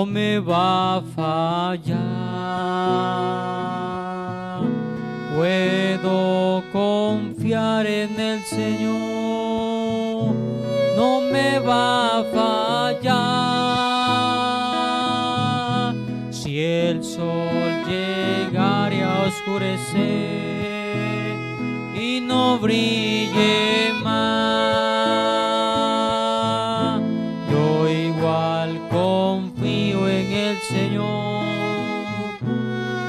no me va a fallar. Puedo confiar en el Señor, no me va a fallar. Si el sol llegare a oscurecer y no brille más, yo igual confío en el Señor,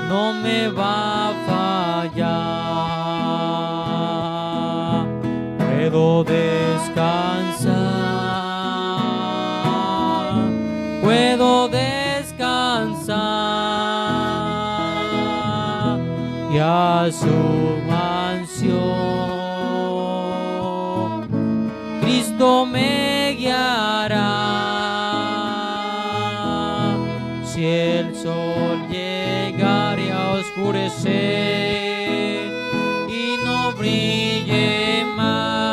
no me va a fallar. Puedo descansar, puedo descansar, y a su mansión Cristo me guiará. Si el sol llegare a oscurecer y no brille más,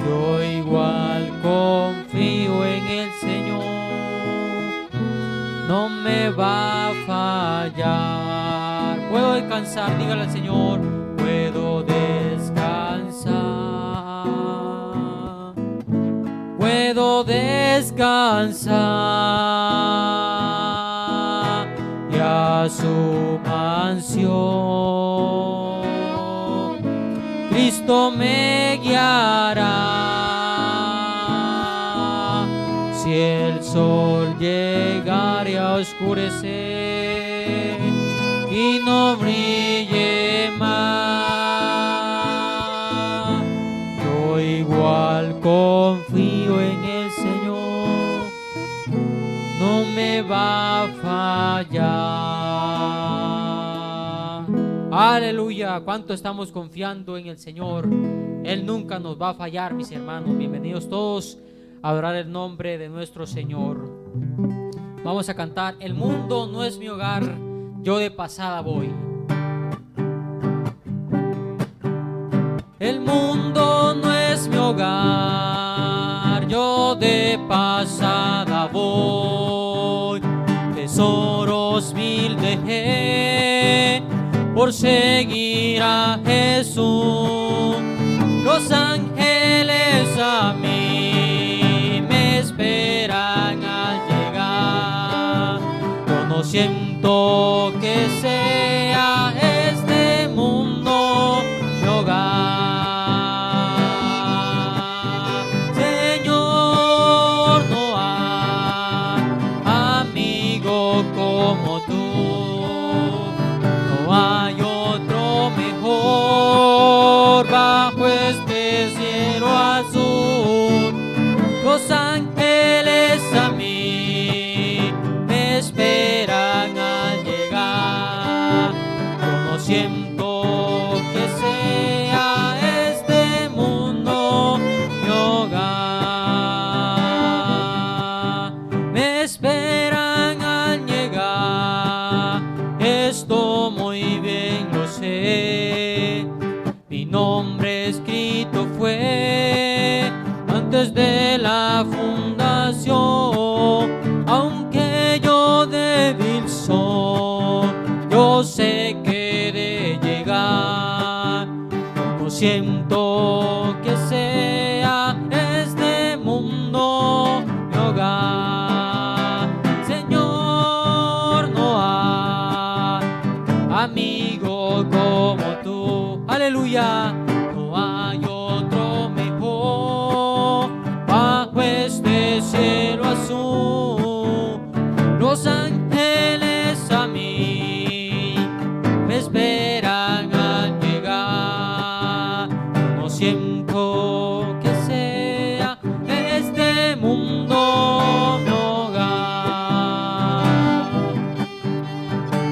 yo igual confío en el Señor, no me va a fallar. Puedo descansar, dígale al Señor, puedo descansar, puedo descansar, y a su mansión Cristo me guiará. Si el sol llegare a oscurecer y no brille más, yo igual confío en el Señor, no me va a fallar. Aleluya, ¿cuánto estamos confiando en el Señor? Él nunca nos va a fallar, mis hermanos. Bienvenidos todos a adorar el nombre de nuestro Señor. Vamos a cantar: el mundo no es mi hogar, yo de pasada voy. El mundo no es mi hogar, yo de pasada voy. Tesoros mil dejé por seguir a Jesús. Los ángeles a mí me esperan al llegar. Yo no siento que sea este mundo mi hogar. Señor, no hay amigo como tú, no hay otro mejor bajo este cielo azul. Los ángeles a mí me esperan al llegar. Yo no siento que sea este mundo mi hogar. Me esperan al llegar, esto muy bien lo sé. Mi nombre escrito fue antes de la fundación. Aunque yo débil soy, yo sé que de llegar. No siento que sea este mundo mi hogar. Señor, no hay amigo como tú. Aleluya. No hay otro mejor bajo este cielo azul. Los ángeles a mí me esperan al llegar. No siento que sea este mundo mi hogar.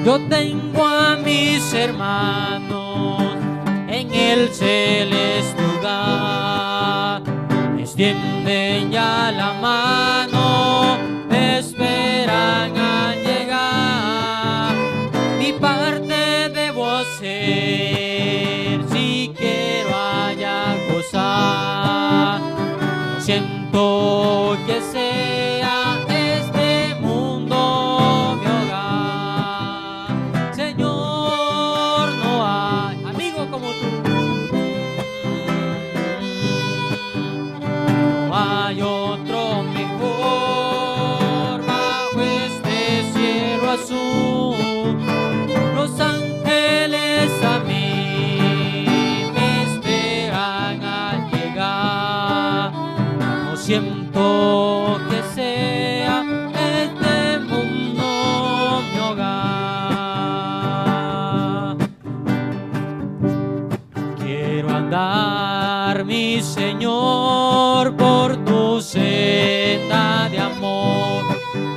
Yo tengo a mis hermanos en el celeste lugar, me extienden ya la mano, me esperan a llegar. Mi parte debo hacer si quiero allá gozar. No siento que sea Señor, por tu senda de amor,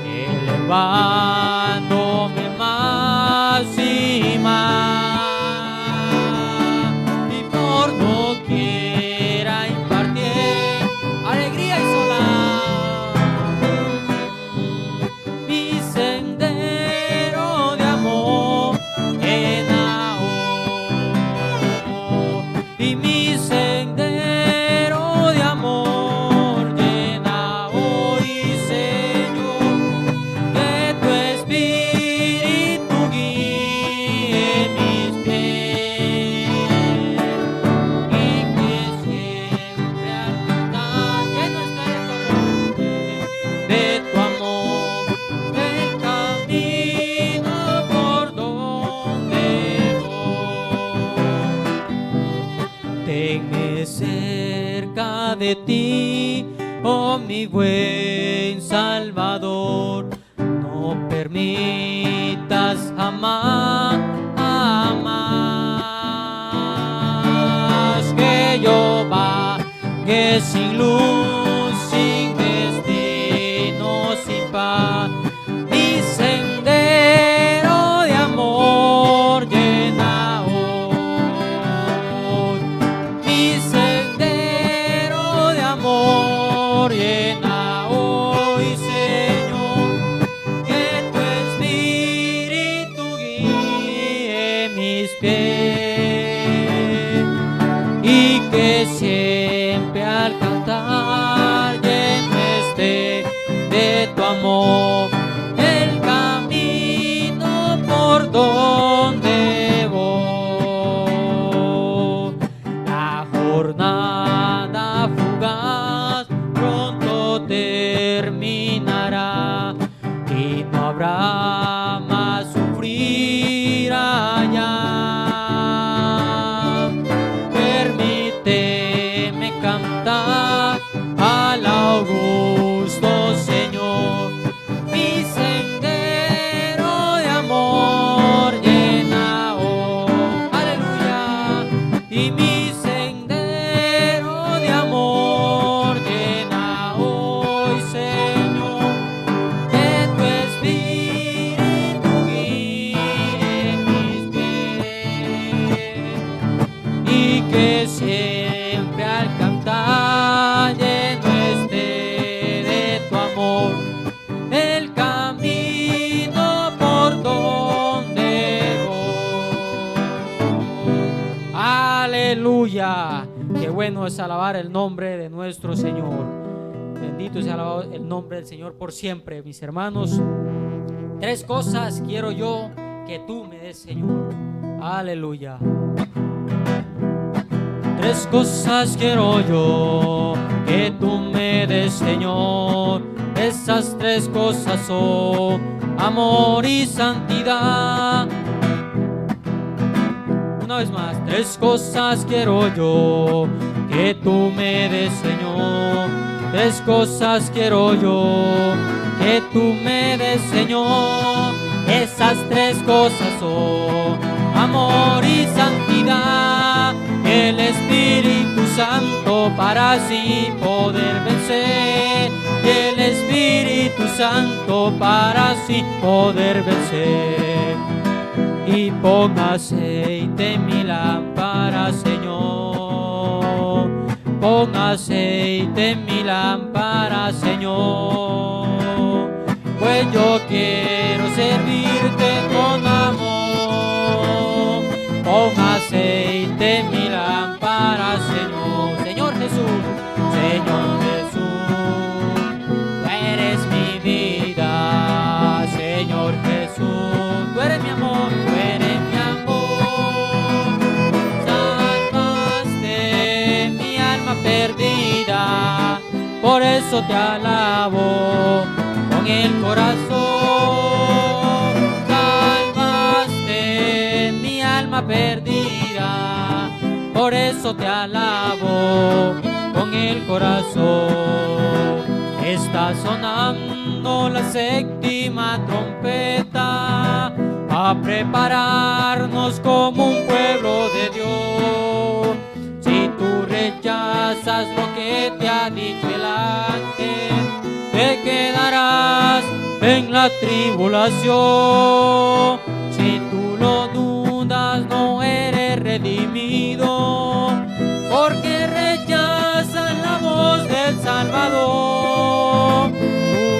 elevándome más y más, y por doquiera impartir alegría y solar. Mi sendero de amor llena hoy, y mi sendero de amor llena hoy, Señor, que tu espíritu guíe mis pies, y que siempre al cantar lleno esté de tu amor, el camino por donde voy. Tenme cerca de ti, oh mi buen Salvador, no permitas jamás, jamás que yo vague sin luz, sin destino, sin paz. Mi sendero de amor llena hoy, mi sendero de amor llena hoy, Señor, que tu espíritu guíe mis pies, y que siempre al cantar lleno esté de tu amor, el camino por donde voy. La jornada fugaz pronto terminará, y no habrá más sufrir allá. Permíteme cantar al augusto Señor, mi sendero de amor llena hoy, aleluya, y mi sendero de amor llena hoy, Señor, que tu espíritu guíe mis pies, y que siempre al cantar lleno esté de tu amor, el camino por donde voy. Aleluya. Qué bueno es alabar el nombre de nuestro Señor. Bendito sea el nombre del Señor por siempre, mis hermanos. 3 cosas quiero yo que tú me des, Señor. Aleluya. 3 cosas quiero yo que tú me des, Señor. Esas 3 cosas son amor y santidad. Una vez más, 3 cosas quiero yo que tú me des, Señor. 3 cosas quiero yo que tú me des, Señor. Esas 3 cosas son amor y santidad, el Espíritu Santo para así poder vencer, el Espíritu Santo para así poder vencer. Y pon aceite en mi lámpara, Señor, pon aceite en mi lámpara, Señor, pues yo quiero servirte con amor. Pon aceite en mi lámpara, Señor, Señor Jesús, Señor Jesús, tú eres mi vida, Señor Jesús, tú eres mi amor, tú eres mi amor, salvaste mi alma perdida, por eso te alabo con el corazón, salvaste mi alma perdida, por eso te alabo con el corazón. Está sonando la 7ª trompeta a prepararnos como un pueblo de Dios. Si tú rechazas rechazas lo que te ha dicho el ángel, te quedarás en la tribulación. Si tú lo dudas, no eres redimido, porque rechazas la voz del Salvador. Tú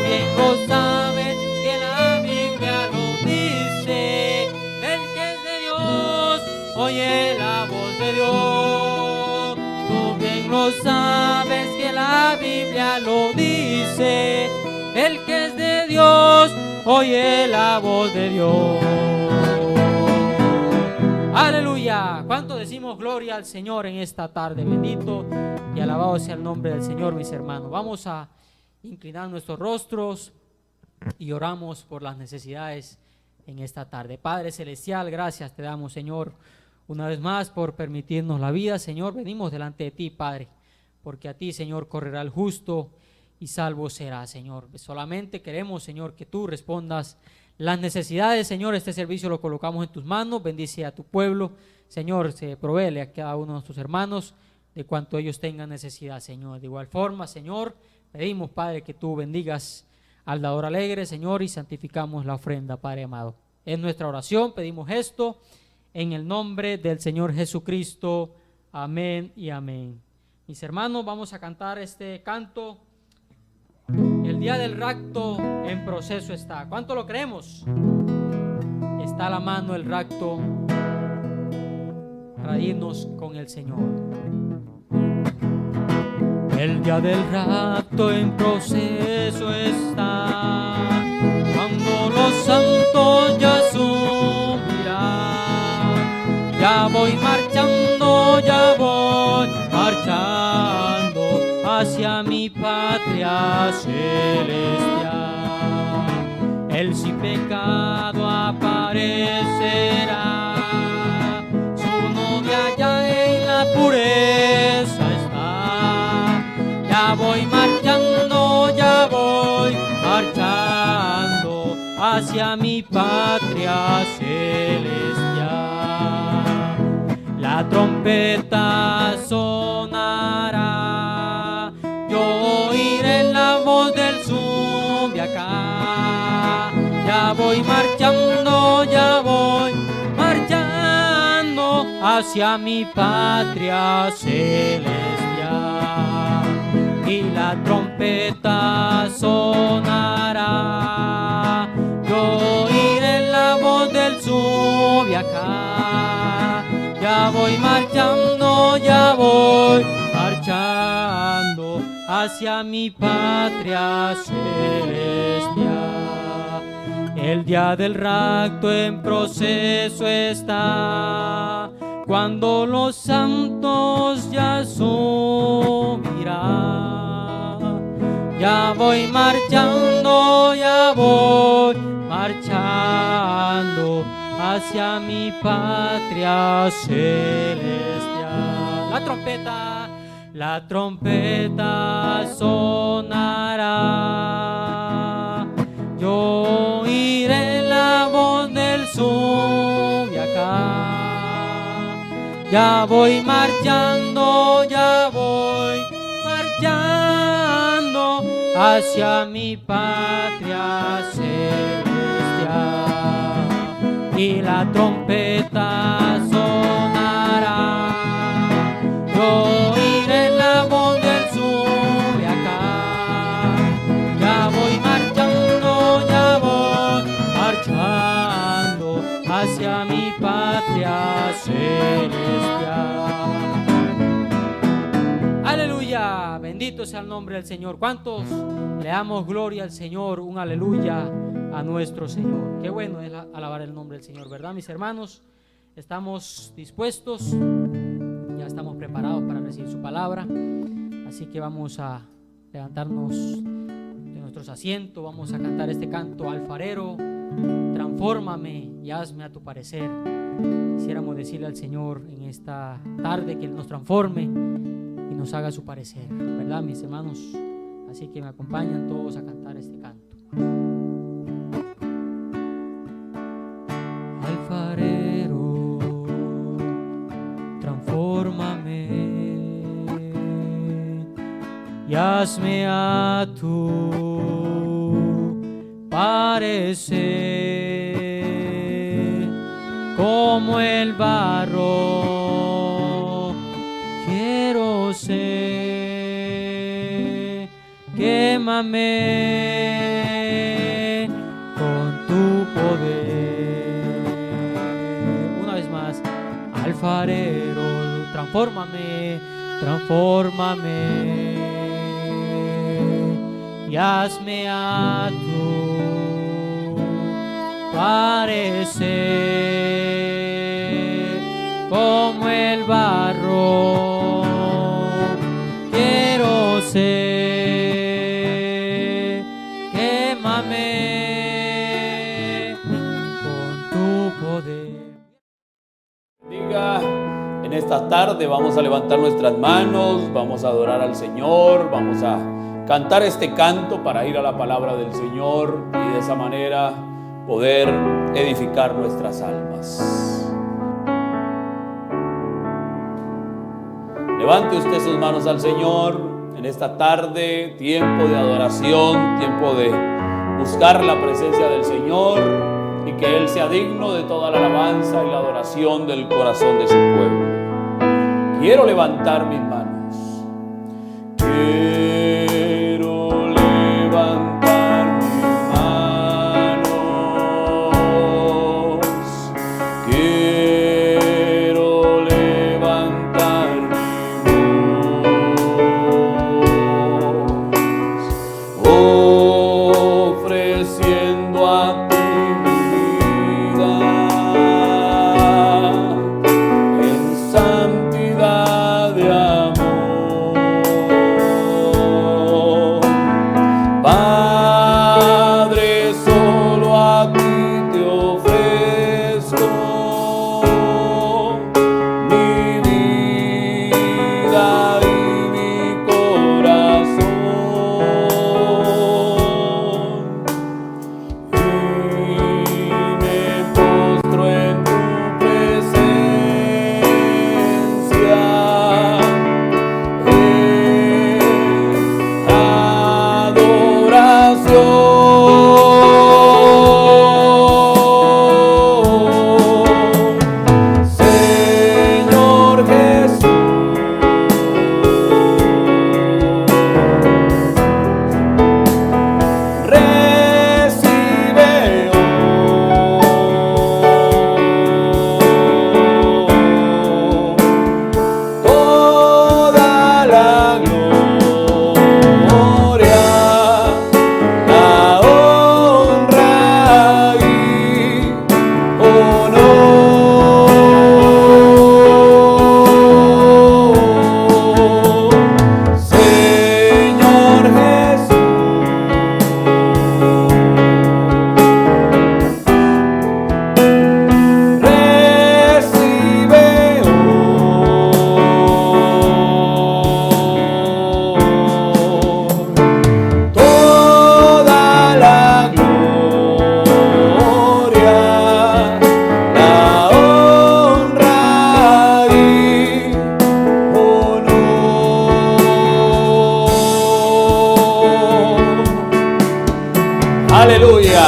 bien lo sabes que la Biblia lo dice, el que es de Dios oye la voz de Dios. Tú bien lo sabes que la Biblia lo dice, el que es de Dios oye la voz de Dios. Aleluya. ¿Cuánto decimos gloria al Señor en esta tarde? Bendito y alabado sea el nombre del Señor, mis hermanos. Vamos a inclinar nuestros rostros y oramos por las necesidades en esta tarde. Padre celestial, gracias te damos, Señor, una vez más por permitirnos la vida. Señor, venimos delante de ti, Padre, porque a ti, Señor, correrá el justo y salvo será, Señor. Solamente queremos, Señor, que tú respondas las necesidades, Señor. Este servicio lo colocamos en tus manos. Bendice a tu pueblo, Señor. Se provéele a cada uno de nuestros hermanos de cuanto ellos tengan necesidad, Señor. De igual forma, Señor, pedimos, Padre, que tú bendigas al dador alegre, Señor, y santificamos la ofrenda, Padre amado. Es nuestra oración, pedimos esto en el nombre del Señor Jesucristo. Amén y amén. Mis hermanos, vamos a cantar este canto. El día del rapto en proceso está. ¿Cuánto lo creemos? Está a la mano el rapto para irnos con el Señor. El día del rapto en proceso está, cuando los santos ya subirán. Ya voy marchando, ya voy marchando hacia mi patria celestial. Él sin pecado aparecerá, su novia ya en la pureza está. Ya voy marchando, ya voy marchando hacia mi patria celestial. La trompeta sonará, yo oiré la voz del Subiaká. Ya voy marchando, ya voy marchando hacia mi patria celestial. Y la trompeta sonará, yo oiré la voz del Subiaká. Ya voy marchando, ya voy marchando hacia mi patria celestial. El día del rapto en proceso está, cuando los santos ya subirán. Ya voy marchando, ya voy marchando hacia mi patria celestial. La trompeta sonará, yo oiré la voz del Subiaká. Ya voy marchando, ya voy marchando hacia mi patria celestial. Y la trompeta sonará, yo oiré la voz del Subiaká. Ya voy marchando, ya voy marchando hacia mi patria celestial. Aleluya, bendito sea el nombre del Señor. ¿Cuántos le damos gloria al Señor? Un aleluya a nuestro Señor. Qué bueno es alabar el nombre del Señor, ¿verdad, mis hermanos? Estamos dispuestos, ya estamos preparados para recibir su palabra, así que vamos a levantarnos de nuestros asientos, vamos a cantar este canto: alfarero, transfórmame y hazme a tu parecer. Quisiéramos decirle al Señor en esta tarde que Él nos transforme y nos haga su parecer, ¿verdad, mis hermanos? Así que me acompañan todos a cantar este canto. Alfarero, transfórmame hazme a tu parecer, como el barro quiero ser. Quémame con tu poder. Una vez más, alfarero, transfórmame, transfórmame y hazme a tu parecer, como el barro quiero ser. Quémame con tu poder. Diga, en esta tarde vamos a levantar nuestras manos, vamos a adorar al Señor, vamos a cantar este canto para ir a la palabra del Señor y de esa manera poder edificar nuestras almas. Levante usted sus manos al Señor en esta tarde, tiempo de adoración, tiempo de buscar la presencia del Señor y que Él sea digno de toda la alabanza y la adoración del corazón de su pueblo. Quiero levantar mis manos. Quiero levantar mis manos. Quiero levantar mi voz, ofreciendo a ti mi vida en santidad de amor. Padre, solo a ti te ofrezco mi vida y mi corazón, y me postro en tu presencia en adoración. Señor Jesús, recibe toda la gloria, la honra y honor. Señor Jesús, recibe toda la gloria, la honra y honor. Aleluya.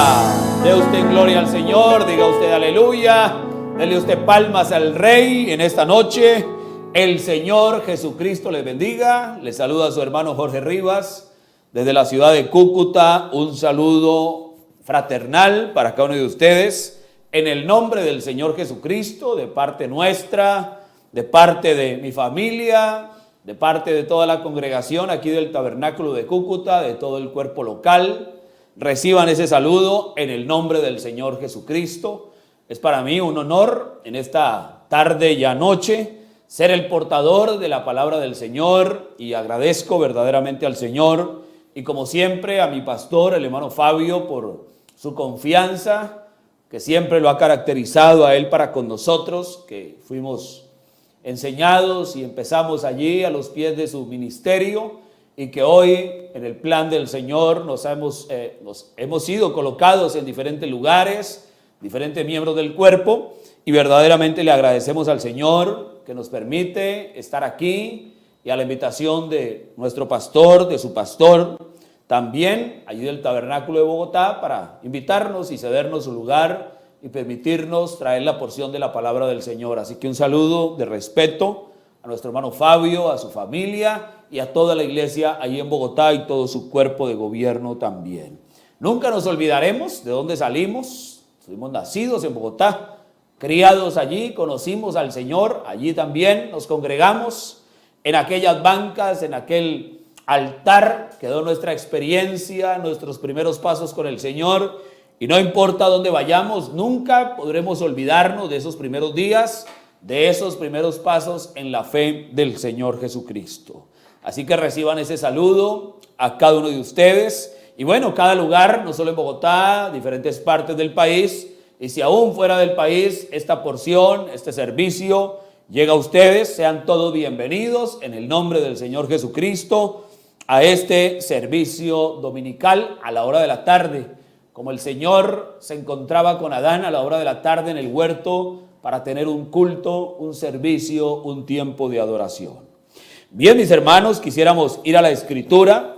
Dé usted gloria al Señor, diga usted aleluya, dele usted palmas al Rey en esta noche. El Señor Jesucristo les bendiga. Les saluda a su hermano Jorge Rivas desde la ciudad de Cúcuta. Un saludo fraternal para cada uno de ustedes en el nombre del Señor Jesucristo, de parte nuestra, de parte de mi familia, de parte de toda la congregación aquí del Tabernáculo de Cúcuta, de todo el cuerpo local. Reciban ese saludo en el nombre del Señor Jesucristo. Es para mí un honor en esta tarde y noche ser el portador de la palabra del Señor, y agradezco verdaderamente al Señor y como siempre a mi pastor, el hermano Fabio, por su confianza que siempre lo ha caracterizado a él para con nosotros, que fuimos enseñados y empezamos allí a los pies de su ministerio, y que hoy en el plan del Señor nos hemos sido colocados en diferentes lugares, diferentes miembros del cuerpo, y verdaderamente le agradecemos al Señor que nos permite estar aquí y y a la invitación de nuestro pastor, de su pastor, también allí del Tabernáculo de Bogotá, para invitarnos y cedernos su lugar y permitirnos traer la porción de la palabra del Señor. Así que un saludo de respeto a nuestro hermano Fabio, a su familia y a toda la iglesia allí en Bogotá y todo su cuerpo de gobierno también. Nunca nos olvidaremos de dónde salimos. Fuimos nacidos en Bogotá, criados allí, conocimos al Señor, allí también nos congregamos, en aquellas bancas, en aquel altar quedó nuestra experiencia, nuestros primeros pasos con el Señor, y no importa dónde vayamos, nunca podremos olvidarnos de esos primeros días, de esos primeros pasos en la fe del Señor Jesucristo. Así que reciban ese saludo a cada uno de ustedes, y bueno, cada lugar, no solo en Bogotá, diferentes partes del país, y si aún fuera del país, esta porción, este servicio llega a ustedes, sean todos bienvenidos en el nombre del Señor Jesucristo a este servicio dominical a la hora de la tarde. Como el Señor se encontraba con Adán a la hora de la tarde en el huerto para tener un culto, un servicio, un tiempo de adoración. Bien, mis hermanos, quisiéramos ir a la Escritura.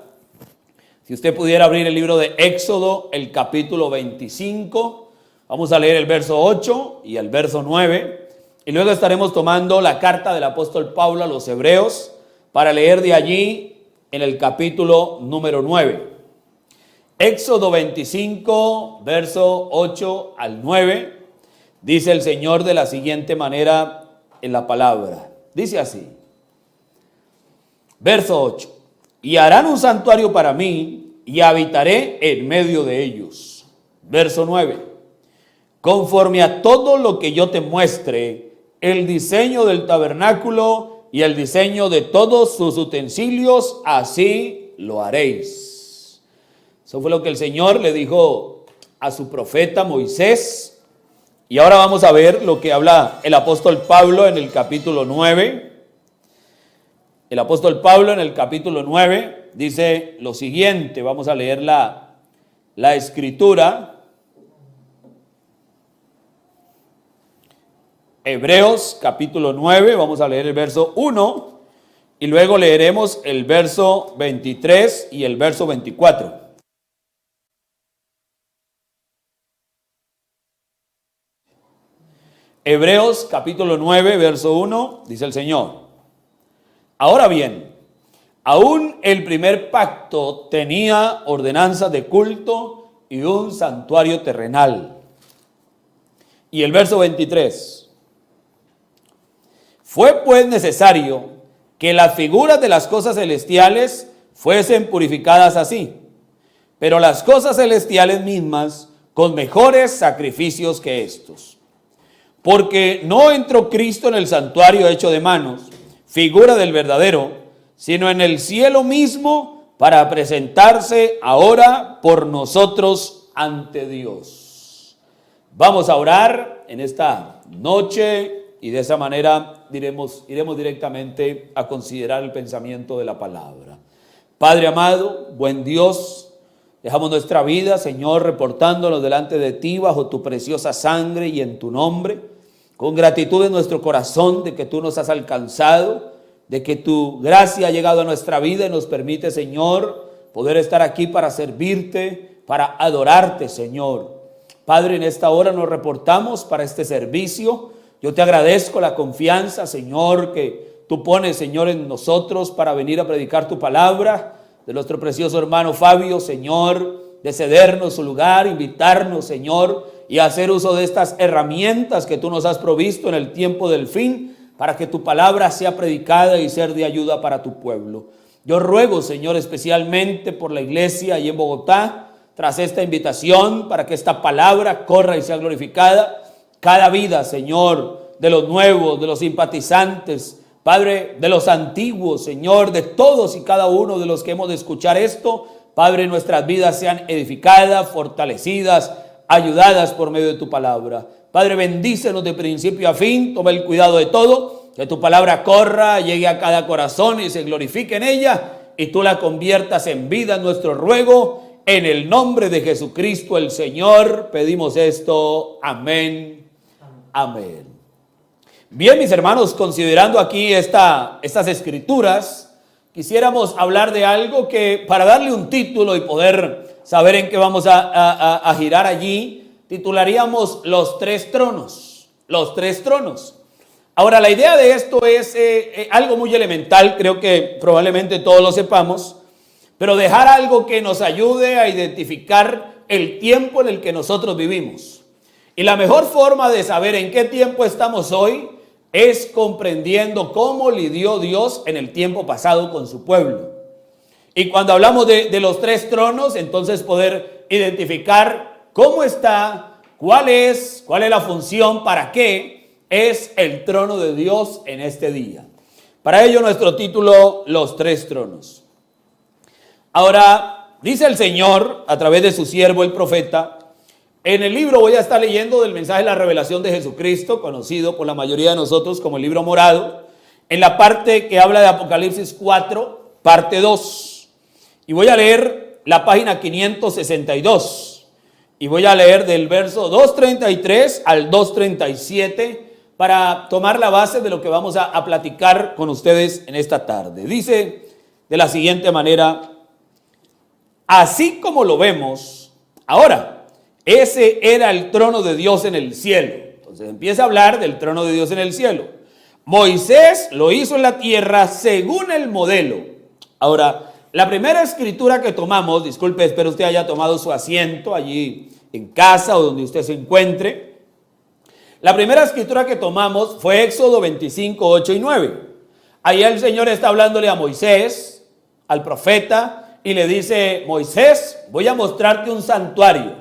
Si usted pudiera abrir el libro de Éxodo, el capítulo 25, vamos a leer el verso 8 y el verso 9, y luego estaremos tomando la carta del apóstol Pablo a los Hebreos para leer de allí en el capítulo número 9. Éxodo 25, verso 8 al 9, dice el Señor de la siguiente manera en la palabra. Dice así, verso 8, y harán un santuario para mí y habitaré en medio de ellos. Verso 9, conforme a todo lo que yo te muestre, el diseño del tabernáculo y el diseño de todos sus utensilios, así lo haréis. Eso fue lo que el Señor le dijo a su profeta Moisés. Y ahora vamos a ver lo que habla el apóstol Pablo en el capítulo 9. El apóstol Pablo en el capítulo 9 dice lo siguiente. Vamos a leer la escritura. Hebreos capítulo 9, vamos a leer el verso 1 y luego leeremos el verso 23 y el verso 24. Hebreos capítulo 9, verso 1, dice el Señor. Ahora bien, aún el primer pacto tenía ordenanzas de culto y un santuario terrenal. Y el verso 23. Fue pues necesario que las figuras de las cosas celestiales fuesen purificadas así, pero las cosas celestiales mismas con mejores sacrificios que estos. Porque no entró Cristo en el santuario hecho de manos, figura del verdadero, sino en el cielo mismo para presentarse ahora por nosotros ante Dios. Vamos a orar en esta noche. Y de esa manera iremos directamente a considerar el pensamiento de la palabra. Padre amado, buen Dios, dejamos nuestra vida, Señor, reportándonos delante de ti bajo tu preciosa sangre y en tu nombre, con gratitud en nuestro corazón de que tú nos has alcanzado, de que tu gracia ha llegado a nuestra vida y nos permite, Señor, poder estar aquí para servirte, para adorarte, Señor. Padre, en esta hora nos reportamos para este servicio. Yo te agradezco la confianza, Señor, que tú pones, Señor, en nosotros para venir a predicar tu palabra, de nuestro precioso hermano Fabio, Señor, de cedernos su lugar, invitarnos, Señor, y hacer uso de estas herramientas que tú nos has provisto en el tiempo del fin, para que tu palabra sea predicada y ser de ayuda para tu pueblo. Yo ruego, Señor, especialmente por la iglesia ahí en Bogotá, tras esta invitación, para que esta palabra corra y sea glorificada. Cada vida, Señor, de los nuevos, de los simpatizantes, Padre, de los antiguos, Señor, de todos y cada uno de los que hemos de escuchar esto, Padre, nuestras vidas sean edificadas, fortalecidas, ayudadas por medio de tu palabra. Padre, bendícenos de principio a fin, toma el cuidado de todo, que tu palabra corra, llegue a cada corazón y se glorifique en ella, y tú la conviertas en vida, en nuestro ruego, en el nombre de Jesucristo el Señor, pedimos esto, amén. Amén. Bien, mis hermanos, considerando aquí estas escrituras, quisiéramos hablar de algo que, para darle un título y poder saber en qué vamos a girar allí, titularíamos Los Tres Tronos. Los Tres Tronos. Ahora, la idea de esto es algo muy elemental, creo que probablemente todos lo sepamos, pero dejar algo que nos ayude a identificar el tiempo en el que nosotros vivimos. Y la mejor forma de saber en qué tiempo estamos hoy es comprendiendo cómo lidió Dios en el tiempo pasado con su pueblo. Y cuando hablamos de los tres tronos, entonces poder identificar cómo está, cuál es la función, para qué es el trono de Dios en este día. Para ello nuestro título, Los Tres Tronos. Ahora, dice el Señor a través de su siervo el profeta, en el libro voy a estar leyendo del mensaje de la revelación de Jesucristo, conocido por la mayoría de nosotros como el libro morado, en la parte que habla de Apocalipsis 4, parte 2. Y voy a leer la página 562. Y voy a leer del verso 233 al 237 para tomar la base de lo que vamos a platicar con ustedes en esta tarde. Dice de la siguiente manera: así como lo vemos ahora, ese era el trono de Dios en el cielo. Entonces empieza a hablar del trono de Dios en el cielo. Moisés lo hizo en la tierra según el modelo. Ahora, la primera escritura que tomamos, disculpe, espero usted haya tomado su asiento allí en casa o donde usted se encuentre. La primera escritura que tomamos fue Éxodo 25, 8 y 9. Ahí el Señor está hablándole a Moisés, al profeta, y le dice: Moisés, voy a mostrarte un santuario.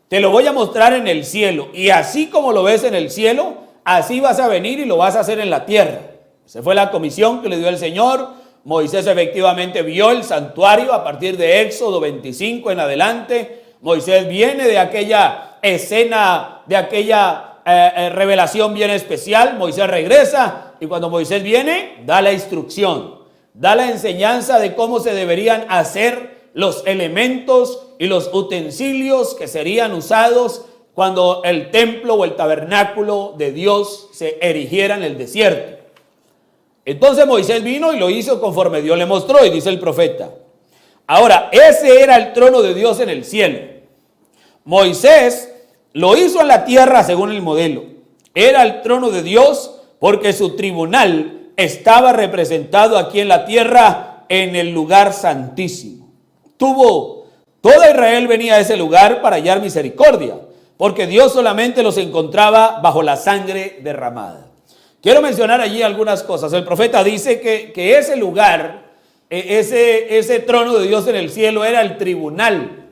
Te lo voy a mostrar en el cielo. Y así como lo ves en el cielo, así vas a venir y lo vas a hacer en la tierra. Esa fue la comisión que le dio el Señor. Moisés efectivamente vio el santuario a partir de Éxodo 25 en adelante. Moisés viene de aquella escena, de aquella revelación bien especial. Moisés regresa y cuando Moisés viene, da la instrucción, da la enseñanza de cómo se deberían hacer los elementos y los utensilios que serían usados cuando el templo o el tabernáculo de Dios se erigiera en el desierto. Entonces Moisés vino y lo hizo conforme Dios le mostró, y dice el profeta. Ahora, ese era el trono de Dios en el cielo. Moisés lo hizo en la tierra según el modelo. Era el trono de Dios porque su tribunal estaba representado aquí en la tierra en el lugar santísimo. Toda Israel venía a ese lugar para hallar misericordia, porque Dios solamente los encontraba bajo la sangre derramada. Quiero mencionar allí algunas cosas. El profeta dice que ese lugar, ese trono de Dios en el cielo era el tribunal.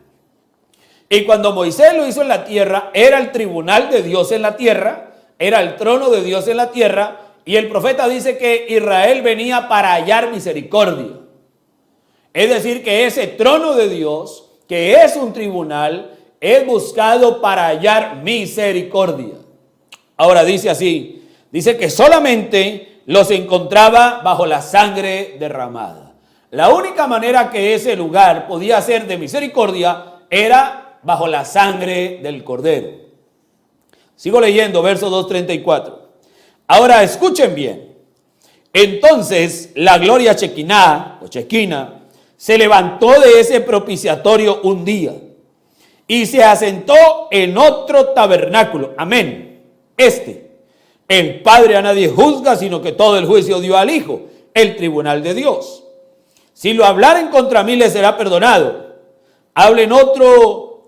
Y cuando Moisés lo hizo en la tierra, era el tribunal de Dios en la tierra, era el trono de Dios en la tierra, y el profeta dice que Israel venía para hallar misericordia. Es decir, que ese trono de Dios, que es un tribunal, es buscado para hallar misericordia. Ahora dice así, dice que solamente los encontraba bajo la sangre derramada. La única manera que ese lugar podía ser de misericordia era bajo la sangre del Cordero. Sigo leyendo, verso 234. Ahora escuchen bien. Entonces la gloria Shekinah o Shekinah se levantó de ese propiciatorio un día y se asentó en otro tabernáculo. Amén. El Padre a nadie juzga, sino que todo el juicio dio al Hijo, el tribunal de Dios. Si lo hablaren contra mí, les será perdonado. Hablen otro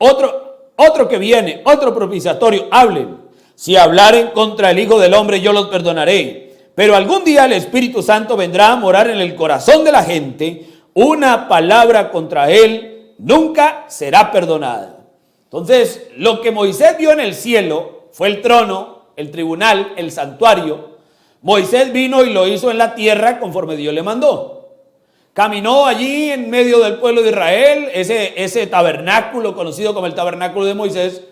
que viene, otro propiciatorio, hablen. Si hablaren contra el Hijo del Hombre, yo los perdonaré. Pero algún día el Espíritu Santo vendrá a morar en el corazón de la gente. Una palabra contra él nunca será perdonada. Entonces, lo que Moisés vio en el cielo fue el trono, el tribunal, el santuario. Moisés vino y lo hizo en la tierra conforme Dios le mandó. Caminó allí en medio del pueblo de Israel, ese tabernáculo conocido como el tabernáculo de Moisés.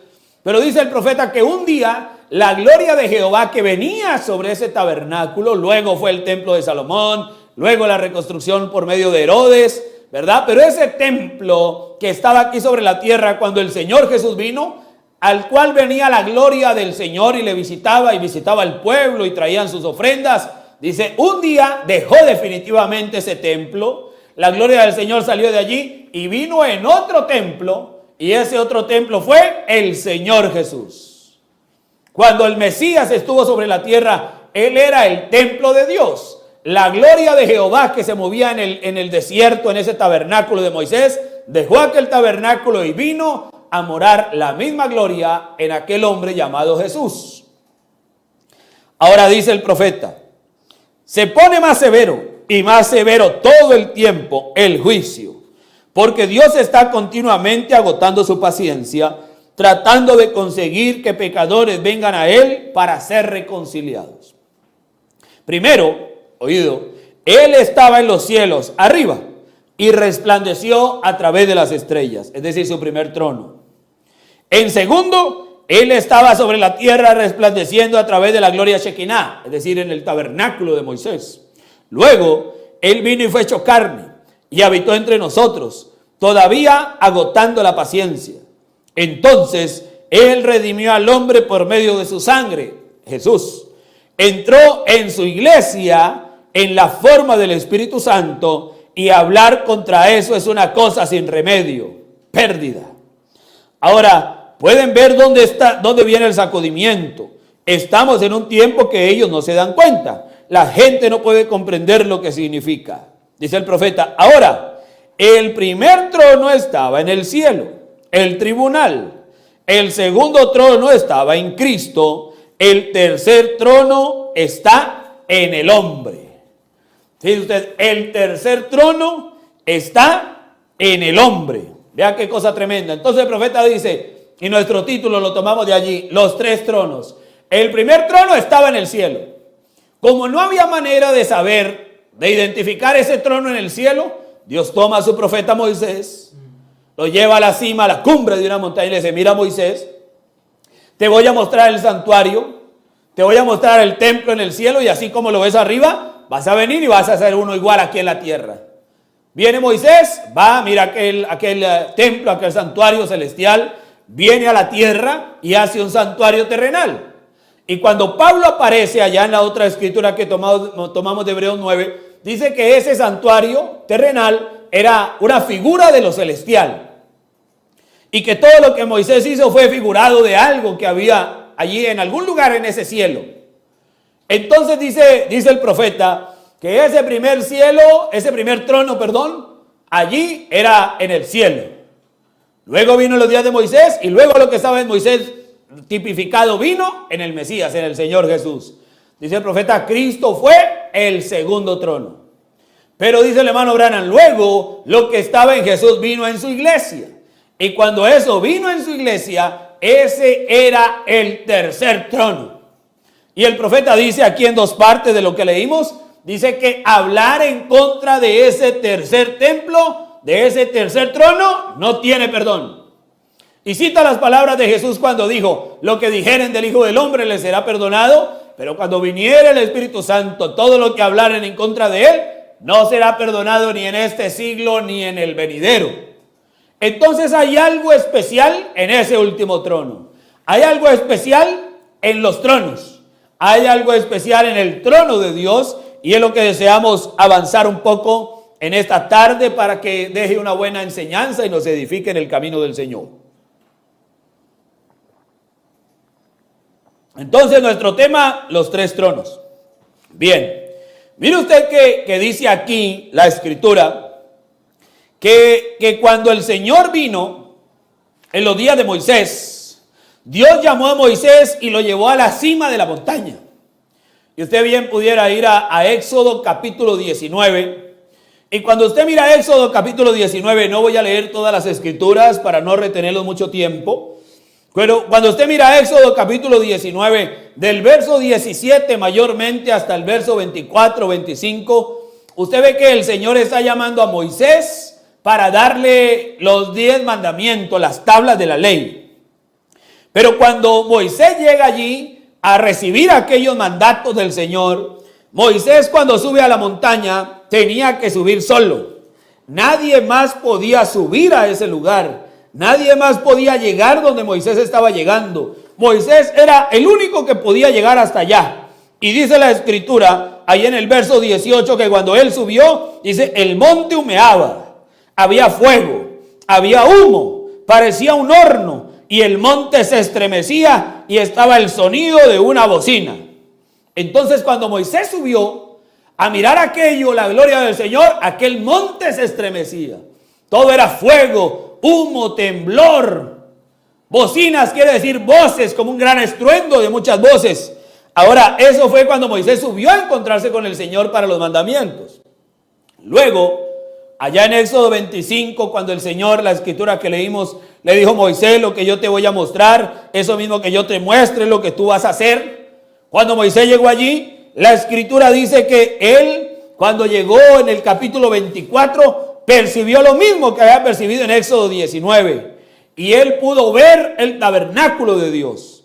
Pero dice el profeta que un día la gloria de Jehová que venía sobre ese tabernáculo, luego fue el templo de Salomón, luego la reconstrucción por medio de Herodes, ¿verdad? Pero ese templo que estaba aquí sobre la tierra cuando el Señor Jesús vino, al cual venía la gloria del Señor y le visitaba y visitaba el pueblo y traían sus ofrendas. Dice, un día dejó definitivamente ese templo, la gloria del Señor salió de allí y vino en otro templo, y ese otro templo fue el Señor Jesús. Cuando el Mesías estuvo sobre la tierra, Él era el templo de Dios. La gloria de Jehová que se movía en el desierto, en ese tabernáculo de Moisés, dejó aquel tabernáculo y vino a morar la misma gloria en aquel hombre llamado Jesús. Ahora dice el profeta, se pone más severo y más severo todo el tiempo el juicio, porque Dios está continuamente agotando su paciencia, tratando de conseguir que pecadores vengan a Él para ser reconciliados. Primero, oído, Él estaba en los cielos arriba y resplandeció a través de las estrellas, es decir, su primer trono. En segundo, Él estaba sobre la tierra resplandeciendo a través de la gloria Shekinah, es decir, en el tabernáculo de Moisés. Luego, Él vino y fue hecho carne y habitó entre nosotros, todavía agotando la paciencia. Entonces, Él redimió al hombre por medio de su sangre, Jesús. Entró en su iglesia en la forma del Espíritu Santo, y hablar contra eso es una cosa sin remedio, pérdida. Ahora, pueden ver dónde viene el sacudimiento. Estamos en un tiempo que ellos no se dan cuenta. La gente no puede comprender lo que significa. Dice el profeta, ahora, el primer trono estaba en el cielo, el tribunal. El segundo trono estaba en Cristo. El tercer trono está en el hombre. Fíjese usted, el tercer trono está en el hombre. Vea qué cosa tremenda. Entonces el profeta dice, y nuestro título lo tomamos de allí, los tres tronos. El primer trono estaba en el cielo. Como no había manera de saber, de identificar ese trono en el cielo, Dios toma a su profeta Moisés, lo lleva a la cima, a la cumbre de una montaña y le dice, mira Moisés, te voy a mostrar el santuario, te voy a mostrar el templo en el cielo, y así como lo ves arriba, vas a venir y vas a hacer uno igual aquí en la tierra. Viene Moisés, va, mira aquel templo, aquel santuario celestial, viene a la tierra y hace un santuario terrenal. Y cuando Pablo aparece allá en la otra escritura que tomamos de Hebreos 9, dice que ese santuario terrenal era una figura de lo celestial. Y que todo lo que Moisés hizo fue figurado de algo que había allí en algún lugar en ese cielo. Entonces dice el profeta que ese primer trono, allí era en el cielo. Luego vino los días de Moisés y luego lo que estaba en Moisés tipificado vino en el Mesías, en el Señor Jesús. Dice el profeta, Cristo fue el segundo trono. Pero dice el hermano Branham, luego lo que estaba en Jesús vino en su iglesia. Y cuando eso vino en su iglesia, ese era el tercer trono. Y el profeta dice aquí en dos partes de lo que leímos, dice que hablar en contra de ese tercer templo, de ese tercer trono, no tiene perdón. Y cita las palabras de Jesús cuando dijo, lo que dijeren del Hijo del Hombre les será perdonado, pero cuando viniere el Espíritu Santo, todo lo que hablaren en contra de él, no será perdonado ni en este siglo ni en el venidero. Entonces hay algo especial en ese último trono. Hay algo especial en los tronos. Hay algo especial en el trono de Dios, y es lo que deseamos avanzar un poco en esta tarde para que deje una buena enseñanza y nos edifique en el camino del Señor. Entonces nuestro tema, los tres tronos. Bien, mire usted que dice aquí la escritura que cuando el Señor vino en los días de Moisés, Dios llamó a Moisés y lo llevó a la cima de la montaña. Y usted bien pudiera ir a Éxodo capítulo 19. Y cuando usted mira Éxodo capítulo 19, no voy a leer todas las escrituras para no retenerlos mucho tiempo. Pero cuando usted mira Éxodo capítulo 19, del verso 17 mayormente hasta el verso 24, 25, usted ve que el Señor está llamando a Moisés para darle los 10 mandamientos, las tablas de la ley. Pero cuando Moisés llega allí a recibir aquellos mandatos del Señor, Moisés cuando sube a la montaña tenía que subir solo. Nadie más podía subir a ese lugar. Nadie más podía llegar donde Moisés estaba llegando. Moisés era el único que podía llegar hasta allá. Y dice la escritura, ahí en el verso 18, que cuando él subió, dice, el monte humeaba, había fuego, había humo, parecía un horno, y el monte se estremecía y estaba el sonido de una bocina. Entonces cuando Moisés subió a mirar aquello, la gloria del Señor, aquel monte se estremecía. Todo era fuego, humo, temblor. Bocinas quiere decir voces, como un gran estruendo de muchas voces. Ahora, eso fue cuando Moisés subió a encontrarse con el Señor para los mandamientos. Luego, allá en Éxodo 25, cuando el Señor, la escritura que leímos, le dijo: Moisés, lo que yo te voy a mostrar, eso mismo que yo te muestre, lo que tú vas a hacer. Cuando Moisés llegó allí, la escritura dice que él, cuando llegó en el capítulo 24, percibió lo mismo que había percibido en Éxodo 19. Y él pudo ver el tabernáculo de Dios.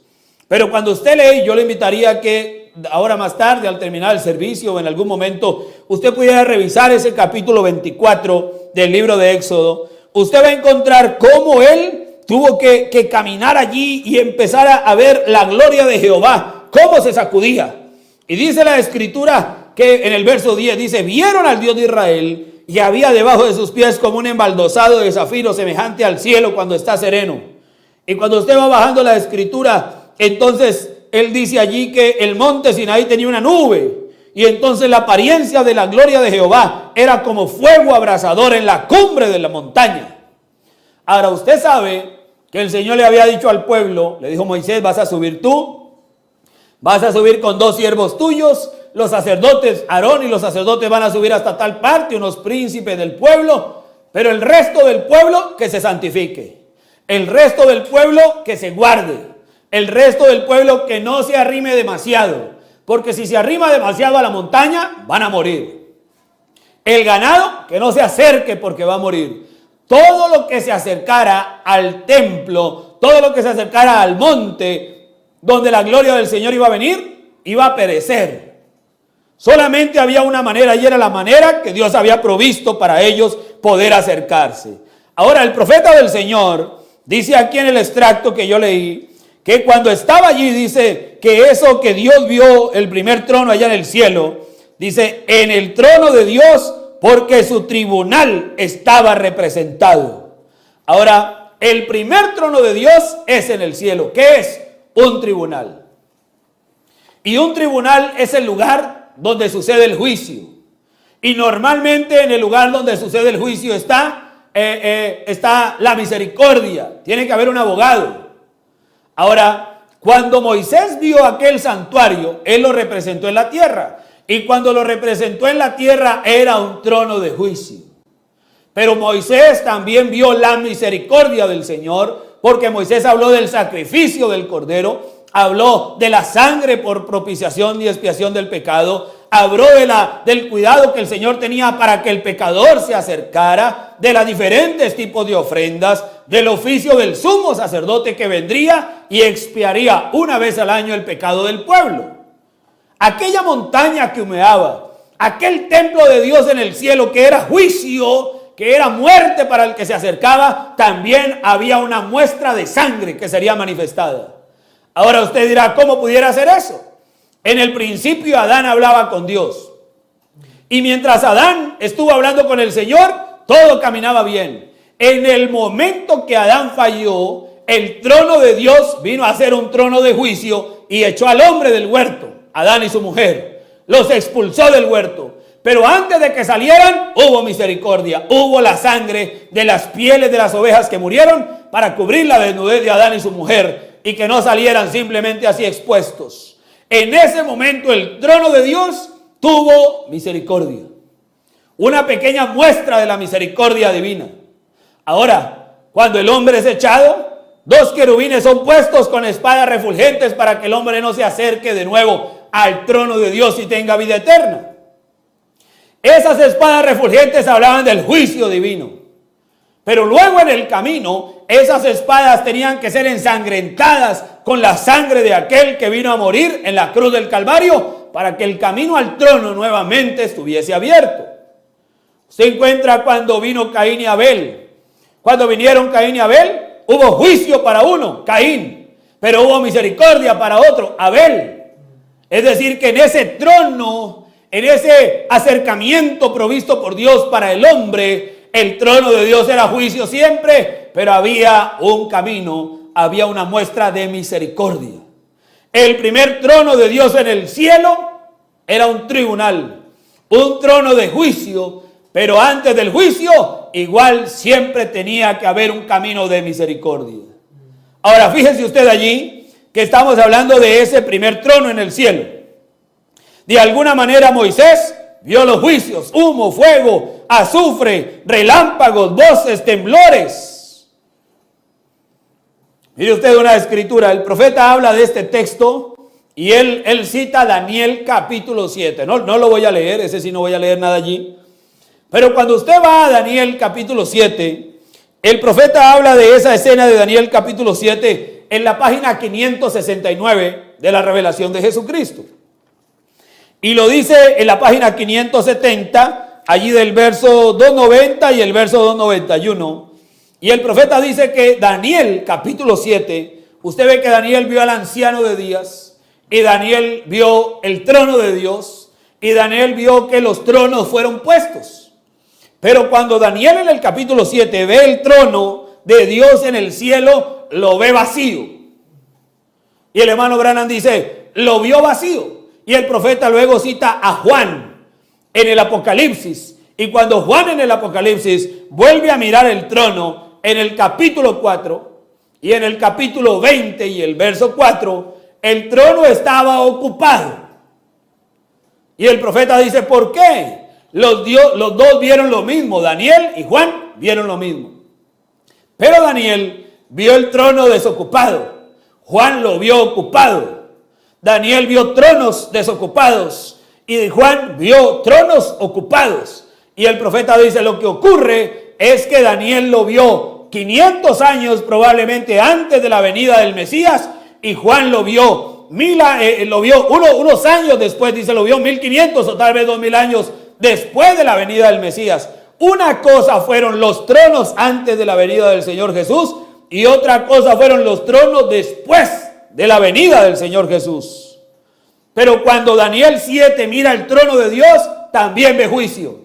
Pero cuando usted lee, yo le invitaría a que ahora más tarde, al terminar el servicio o en algún momento, usted pudiera revisar ese capítulo 24 del libro de Éxodo. Usted va a encontrar cómo él tuvo que caminar allí y empezar a ver la gloria de Jehová, cómo se sacudía. Y dice la escritura que en el verso 10 dice: vieron al Dios de Israel y había debajo de sus pies como un embaldosado de zafiro semejante al cielo cuando está sereno. Y cuando usted va bajando la escritura, entonces él dice allí que el monte Sinaí tenía una nube. Y entonces la apariencia de la gloria de Jehová era como fuego abrasador en la cumbre de la montaña. Ahora usted sabe que el Señor le había dicho al pueblo, le dijo: Moisés, vas a subir tú, vas a subir con 2 siervos tuyos, los sacerdotes, Aarón y los sacerdotes van a subir hasta tal parte, unos príncipes del pueblo, pero el resto del pueblo que se santifique, el resto del pueblo que se guarde, el resto del pueblo que no se arrime demasiado, porque si se arrima demasiado a la montaña van a morir. El ganado que no se acerque porque va a morir. Todo lo que se acercara al templo, todo lo que se acercara al monte donde la gloria del Señor iba a venir, iba a perecer. Solamente había una manera, y era la manera que Dios había provisto para ellos poder acercarse. Ahora el profeta del Señor dice aquí en el extracto que yo leí, que cuando estaba allí, dice que eso que Dios vio, el primer trono allá en el cielo, dice: en el trono de Dios, porque su tribunal estaba representado. Ahora, el primer trono de Dios es en el cielo. ¿Qué es? Un tribunal. Y un tribunal es el lugar donde sucede el juicio. Y normalmente en el lugar donde sucede el juicio está la misericordia. Tiene que haber un abogado. Ahora, cuando Moisés vio aquel santuario, él lo representó en la tierra. Y cuando lo representó en la tierra, era un trono de juicio. Pero Moisés también vio la misericordia del Señor, porque Moisés habló del sacrificio del cordero, habló de la sangre por propiciación y expiación del pecado, habló del cuidado que el Señor tenía para que el pecador se acercara, de los diferentes tipos de ofrendas, del oficio del sumo sacerdote que vendría y expiaría una vez al año el pecado del pueblo. Aquella montaña que humeaba, aquel templo de Dios en el cielo que era juicio, que era muerte para el que se acercaba, también había una muestra de sangre que sería manifestada. Ahora usted dirá: ¿cómo pudiera hacer eso? En el principio Adán hablaba con Dios. Y mientras Adán estuvo hablando con el Señor, todo caminaba bien. En el momento que Adán falló, el trono de Dios vino a ser un trono de juicio y echó al hombre del huerto, Adán y su mujer. Los expulsó del huerto. Pero antes de que salieran, hubo misericordia. Hubo la sangre de las pieles de las ovejas que murieron para cubrir la desnudez de Adán y su mujer, y que no salieran simplemente así expuestos. En ese momento el trono de Dios tuvo misericordia. Una pequeña muestra de la misericordia divina. Ahora, cuando el hombre es echado, 2 querubines son puestos con espadas refulgentes para que el hombre no se acerque de nuevo al trono de Dios y tenga vida eterna. Esas espadas refulgentes hablaban del juicio divino. Pero luego en el camino, esas espadas tenían que ser ensangrentadas con la sangre de aquel que vino a morir en la cruz del Calvario, para que el camino al trono nuevamente estuviese abierto. Se encuentra cuando vino Caín y Abel. Cuando vinieron Caín y Abel, hubo juicio para uno, Caín, pero hubo misericordia para otro, Abel. Es decir, que en ese trono, en ese acercamiento provisto por Dios para el hombre, el trono de Dios era juicio siempre, pero había un camino, había una muestra de misericordia. El primer trono de Dios en el cielo era un tribunal, un trono de juicio, pero antes del juicio igual siempre tenía que haber un camino de misericordia. Ahora fíjese usted allí que estamos hablando de ese primer trono en el cielo. De alguna manera Moisés vio los juicios, humo, fuego, azufre, relámpagos, voces, temblores. Mire usted una escritura, el profeta habla de este texto y él cita Daniel capítulo 7. No lo voy a leer, ese sí no voy a leer nada allí. Pero cuando usted va a Daniel capítulo 7, el profeta habla de esa escena de Daniel capítulo 7 en la página 569 de la revelación de Jesucristo. Y lo dice en la página 570, allí del verso 290 y el verso 291. Y el profeta dice que Daniel capítulo 7, usted ve que Daniel vio al anciano de días, y Daniel vio el trono de Dios, y Daniel vio que los tronos fueron puestos. Pero cuando Daniel en el capítulo 7 ve el trono de Dios en el cielo, lo ve vacío. Y el hermano Branham dice, lo vio vacío. Y el profeta luego cita a Juan en el Apocalipsis. Y cuando Juan en el Apocalipsis vuelve a mirar el trono en el capítulo 4 y en el capítulo 20 y el verso 4, el trono estaba ocupado. Y el profeta dice, ¿por qué? Los dos vieron lo mismo, Daniel y Juan vieron lo mismo. Pero Daniel vio el trono desocupado, Juan lo vio ocupado. Daniel vio tronos desocupados y Juan vio tronos ocupados. Y el profeta dice, lo que ocurre es que Daniel lo vio 500 años probablemente antes de la venida del Mesías, y Juan lo vio unos años después, dice, lo vio 1500 o tal vez 2000 años después de la venida del Mesías. Una cosa fueron los tronos antes de la venida del Señor Jesús, y otra cosa fueron los tronos después de la venida del Señor Jesús. Pero cuando Daniel 7 mira el trono de Dios, también ve juicio.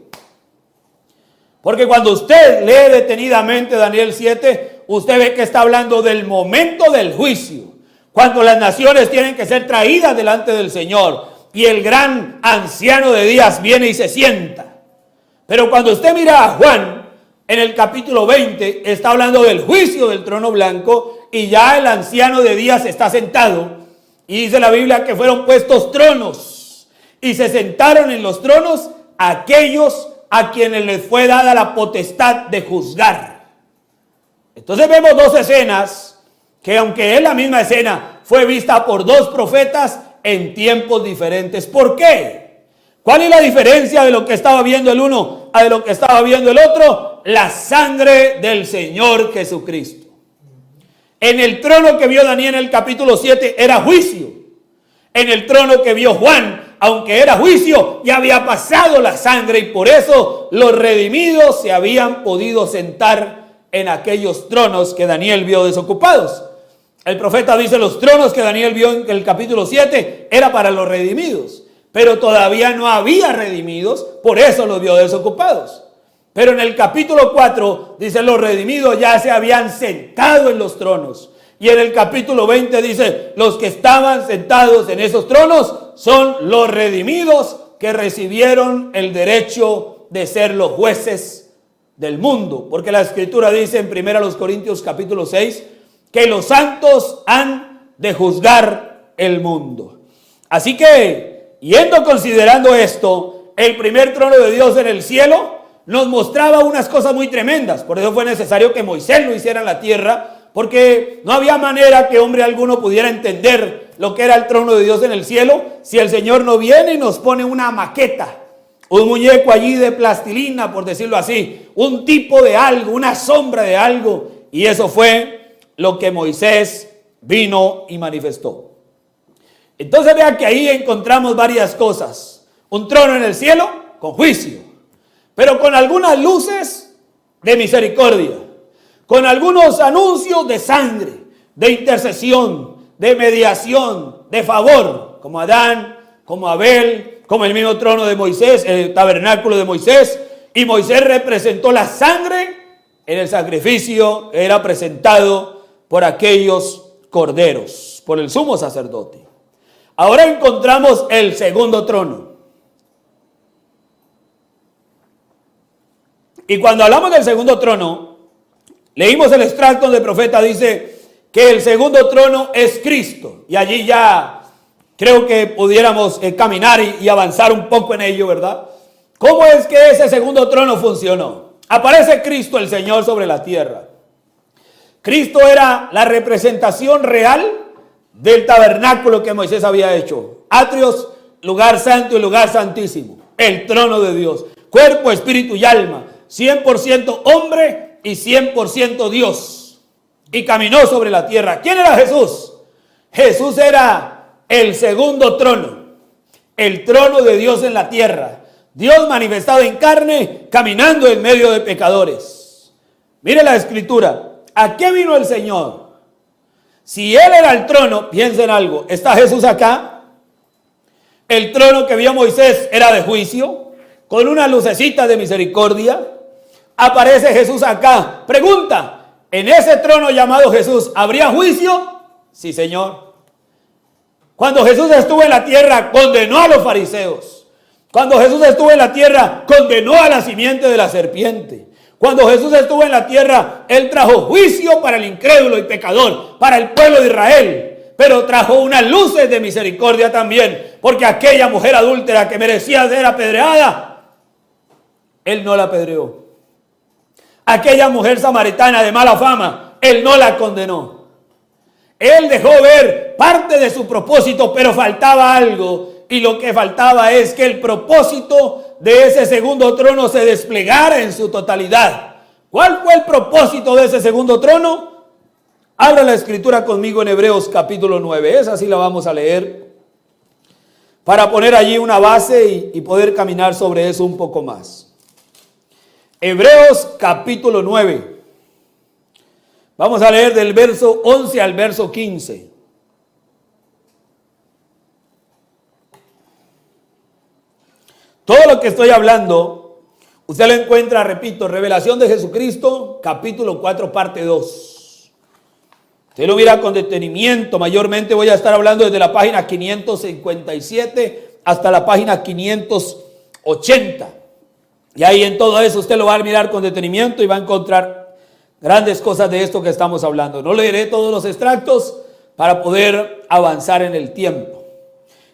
Porque cuando usted lee detenidamente Daniel 7, usted ve que está hablando del momento del juicio, cuando las naciones tienen que ser traídas delante del Señor, y el gran anciano de días viene y se sienta. Pero cuando usted mira a Juan en el capítulo 20, está hablando del juicio del trono blanco, y ya el anciano de días está sentado. Y dice la Biblia que fueron puestos tronos, y se sentaron en los tronos aquellos a quienes les fue dada la potestad de juzgar. Entonces vemos dos escenas que, aunque es la misma escena, fue vista por dos profetas en tiempos diferentes. ¿Por qué? ¿Cuál es la diferencia de lo que estaba viendo el uno a de lo que estaba viendo el otro? La sangre del Señor Jesucristo. En el trono que vio Daniel en el capítulo 7 era juicio. En el trono que vio Juan, aunque era juicio, ya había pasado la sangre, y por eso los redimidos se habían podido sentar en aquellos tronos que Daniel vio desocupados. El profeta dice, los tronos que Daniel vio en el capítulo 7 era para los redimidos, pero todavía no había redimidos, por eso los vio desocupados. Pero en el capítulo 4 dice, los redimidos ya se habían sentado en los tronos. Y en el capítulo 20 dice, los que estaban sentados en esos tronos son los redimidos que recibieron el derecho de ser los jueces del mundo. Porque la escritura dice en 1 Corintios capítulo 6, que los santos han de juzgar el mundo. Así que, considerando esto, el primer trono de Dios en el cielo nos mostraba unas cosas muy tremendas. Por eso fue necesario que Moisés lo hiciera en la tierra, porque no había manera que hombre alguno pudiera entender lo que era el trono de Dios en el cielo si el Señor no viene y nos pone una maqueta, un muñeco allí de plastilina, por decirlo así, un tipo de algo, una sombra de algo. Y eso fue lo que Moisés vino y manifestó. Entonces vea que ahí encontramos varias cosas. Un trono en el cielo con juicio, pero con algunas luces de misericordia. con algunos anuncios de sangre, de intercesión, de mediación, de favor, como Adán, como Abel, como el mismo trono de Moisés, el tabernáculo de Moisés. Y Moisés representó la sangre en el sacrificio que era presentado por aquellos corderos, por el sumo sacerdote. Ahora encontramos el segundo trono. Y cuando hablamos del segundo trono, leímos el extracto donde el profeta dice que el segundo trono es Cristo. Y allí ya creo que pudiéramos caminar y avanzar un poco en ello, ¿verdad? ¿Cómo es que ese segundo trono funcionó? Aparece Cristo el Señor sobre la tierra. Cristo era la representación real del tabernáculo que Moisés había hecho. Atrios, lugar santo y lugar santísimo. El trono de Dios. Cuerpo, espíritu y alma. 100% hombre y 100% Dios. Y caminó sobre la tierra. ¿Quién era Jesús? Jesús era el segundo trono. El trono de Dios en la tierra. Dios manifestado en carne, caminando en medio de pecadores. Mire la escritura. ¿A qué vino el Señor? Si Él era el trono, piensen algo. ¿Está Jesús acá? El trono que vio Moisés era de juicio, con una lucecita de misericordia. Aparece Jesús acá. Pregunta, ¿en ese trono llamado Jesús habría juicio? Sí, Señor. Cuando Jesús estuvo en la tierra, condenó a los fariseos. Cuando Jesús estuvo en la tierra, condenó a la simiente de la serpiente. Cuando Jesús estuvo en la tierra, Él trajo juicio para el incrédulo y pecador, para el pueblo de Israel. Pero trajo unas luces de misericordia también, porque aquella mujer adúltera que merecía ser apedreada, Él no la apedreó. Aquella mujer samaritana de mala fama, Él no la condenó. Él dejó ver parte de su propósito, pero faltaba algo. Y lo que faltaba es que el propósito de ese segundo trono se desplegara en su totalidad. ¿Cuál fue el propósito de ese segundo trono? Abra la escritura conmigo en Hebreos capítulo 9. Esa sí la vamos a leer para poner allí una base y poder caminar sobre eso un poco más. Hebreos capítulo 9. Vamos a leer del verso 11 al verso 15. Todo lo que estoy hablando, usted lo encuentra, repito, Revelación de Jesucristo, capítulo 4, parte 2. Usted lo mira con detenimiento. Mayormente voy a estar hablando desde la página 557 hasta la página 580. Y ahí en todo eso usted lo va a mirar con detenimiento y va a encontrar grandes cosas de esto que estamos hablando. No leeré todos los extractos para poder avanzar en el tiempo.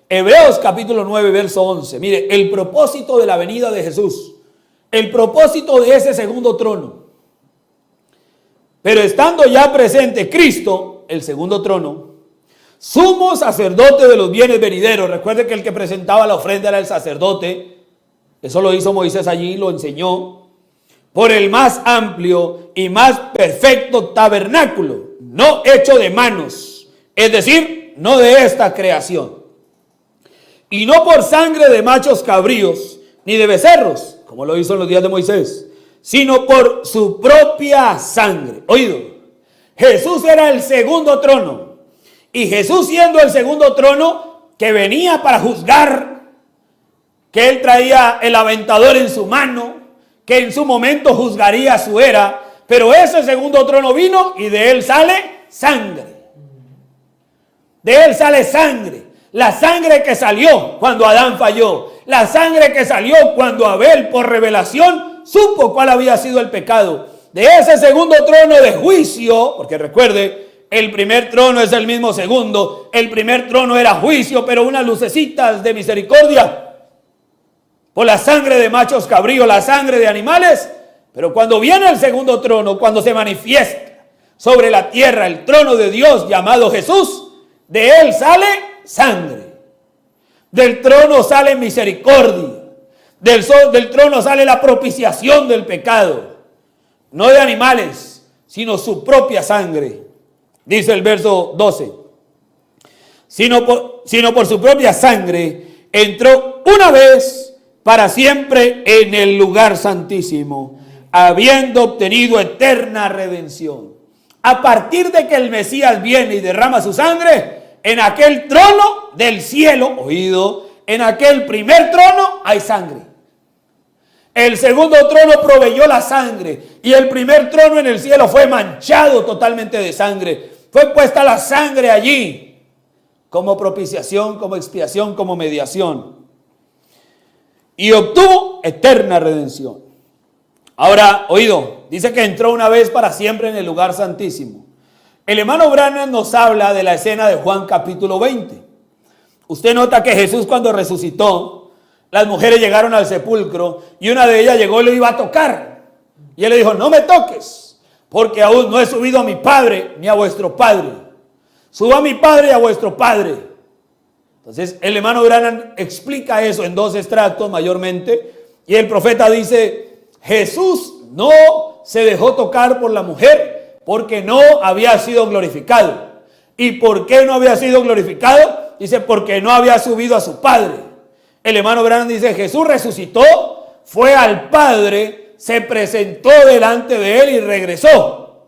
Hebreos capítulo 9, verso 11. Mire, el propósito de la venida de Jesús. El propósito de ese segundo trono. Pero estando ya presente Cristo, el segundo trono, sumo sacerdote de los bienes venideros. Recuerde que el que presentaba la ofrenda era el sacerdote. Eso lo hizo Moisés allí, lo enseñó. Por el más amplio y más perfecto tabernáculo, no hecho de manos. Es decir, no de esta creación. Y no por sangre de machos cabríos, ni de becerros, como lo hizo en los días de Moisés, sino por su propia sangre. Oído, Jesús era el segundo trono. Y Jesús siendo el segundo trono, que venía para juzgar, que Él traía el aventador en su mano, que en su momento juzgaría su era, pero ese segundo trono vino y de Él sale sangre. De Él sale sangre. La sangre que salió cuando Adán falló. La sangre que salió cuando Abel, por revelación, supo cuál había sido el pecado. De ese segundo trono de juicio, porque recuerde, el primer trono es el mismo segundo. El primer trono era juicio, pero unas lucecitas de misericordia. Por la sangre de machos cabríos, la sangre de animales. Pero cuando viene el segundo trono, cuando se manifiesta sobre la tierra el trono de Dios llamado Jesús, de Él sale sangre. Del trono sale misericordia. Del trono sale la propiciación del pecado. No de animales, sino su propia sangre. Dice el verso 12. Sino por su propia sangre entró una vez para siempre en el lugar santísimo, habiendo obtenido eterna redención. A partir de que el Mesías viene y derrama su sangre, en aquel trono del cielo, oído, en aquel primer trono hay sangre. El segundo trono proveyó la sangre y el primer trono en el cielo fue manchado totalmente de sangre. Fue puesta la sangre allí como propiciación, como expiación, como mediación. Y obtuvo eterna redención. Ahora, oído, dice que entró una vez para siempre en el lugar santísimo. El hermano Branham nos habla de la escena de Juan capítulo 20. Usted nota que Jesús cuando resucitó, las mujeres llegaron al sepulcro y una de ellas llegó y lo iba a tocar. Y él le dijo, no me toques, porque aún no he subido a mi Padre ni a vuestro Padre. Subo a mi Padre y a vuestro Padre. Entonces el hermano Branham explica eso en dos extractos mayormente. Y el profeta dice, Jesús no se dejó tocar por la mujer porque no había sido glorificado. ¿Y por qué no había sido glorificado? Dice, porque no había subido a su Padre. El hermano Branham dice, Jesús resucitó, fue al Padre, se presentó delante de él y regresó.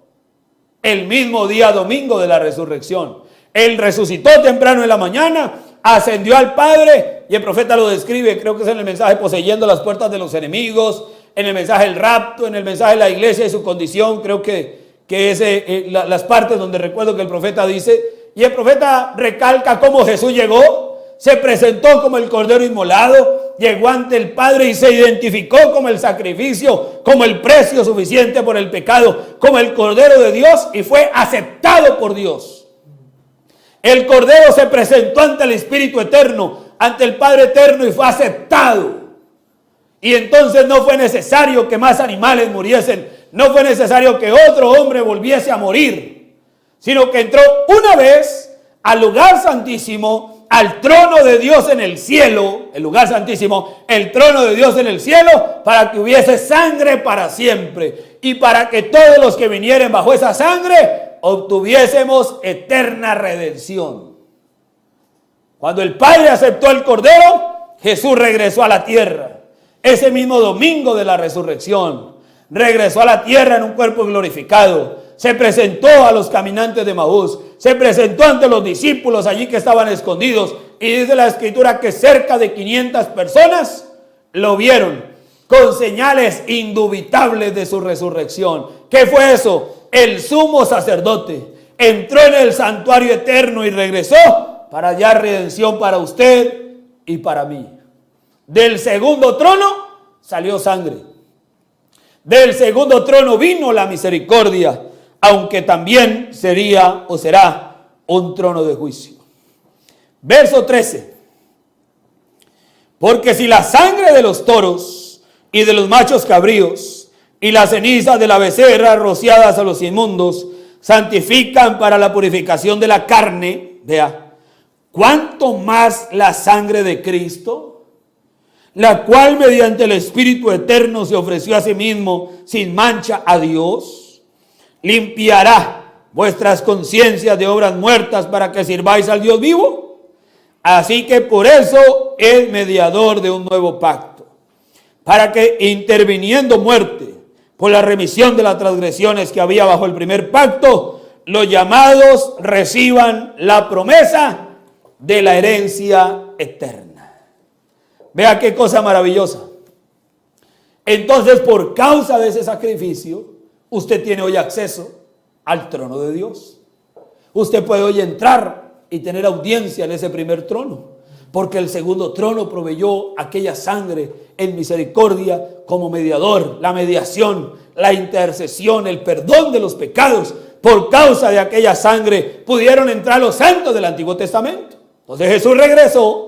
El mismo día domingo de la resurrección. Él resucitó temprano en la mañana, ascendió al Padre y el profeta lo describe, creo que es en el mensaje poseyendo las puertas de los enemigos, en el mensaje del rapto, en el mensaje de la iglesia y su condición, creo que es las partes donde recuerdo que el profeta dice, y el profeta recalca cómo Jesús llegó, se presentó como el Cordero inmolado, llegó ante el Padre y se identificó como el sacrificio, como el precio suficiente por el pecado, como el Cordero de Dios y fue aceptado por Dios. El Cordero se presentó ante el Espíritu Eterno, ante el Padre Eterno y fue aceptado. Y entonces no fue necesario que más animales muriesen, no fue necesario que otro hombre volviese a morir, sino que entró una vez al lugar santísimo, al trono de Dios en el cielo, el lugar santísimo, el trono de Dios en el cielo, para que hubiese sangre para siempre y para que todos los que vinieren bajo esa sangre obtuviésemos eterna redención. Cuando el Padre aceptó el Cordero, Jesús regresó a la tierra. Ese mismo domingo de la resurrección, regresó a la tierra en un cuerpo glorificado. Se presentó a los caminantes de Emaús, se presentó ante los discípulos allí que estaban escondidos. Y dice la Escritura que cerca de 500 personas lo vieron con señales indubitables de su resurrección. ¿Qué fue eso? El sumo sacerdote entró en el santuario eterno y regresó para hallar redención para usted y para mí. Del segundo trono salió sangre. Del segundo trono vino la misericordia, aunque también sería o será un trono de juicio. Verso 13. Porque si la sangre de los toros y de los machos cabríos y las cenizas de la becerra rociadas a los inmundos santifican para la purificación de la carne, vea, ¿cuánto más la sangre de Cristo? La cual mediante el Espíritu Eterno se ofreció a sí mismo sin mancha a Dios, limpiará vuestras conciencias de obras muertas para que sirváis al Dios vivo. Así que por eso es mediador de un nuevo pacto, para que interviniendo muerte por la remisión de las transgresiones que había bajo el primer pacto, los llamados reciban la promesa de la herencia eterna. Vea qué cosa maravillosa. Entonces, por causa de ese sacrificio, usted tiene hoy acceso al trono de Dios. Usted puede hoy entrar y tener audiencia en ese primer trono, porque el segundo trono proveyó aquella sangre en misericordia como mediador, la mediación, la intercesión, el perdón de los pecados. Por causa de aquella sangre pudieron entrar los santos del Antiguo Testamento. Entonces Jesús regresó.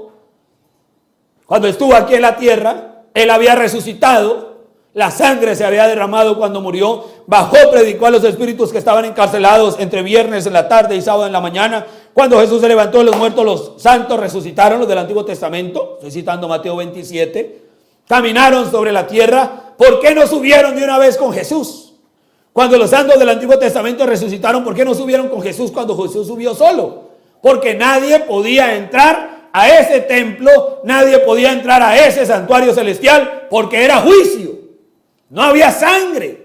Cuando estuvo aquí en la tierra, Él había resucitado, la sangre se había derramado cuando murió, bajó, predicó a los espíritus que estaban encarcelados entre viernes en la tarde y sábado en la mañana. Cuando Jesús se levantó de los muertos, los santos resucitaron, los del Antiguo Testamento, estoy citando Mateo 27, caminaron sobre la tierra. ¿Por qué no subieron de una vez con Jesús? Cuando los santos del Antiguo Testamento resucitaron, ¿por qué no subieron con Jesús cuando Jesús subió solo? Porque nadie podía entrar a ese templo, nadie podía entrar a ese santuario celestial porque era juicio. no había sangre.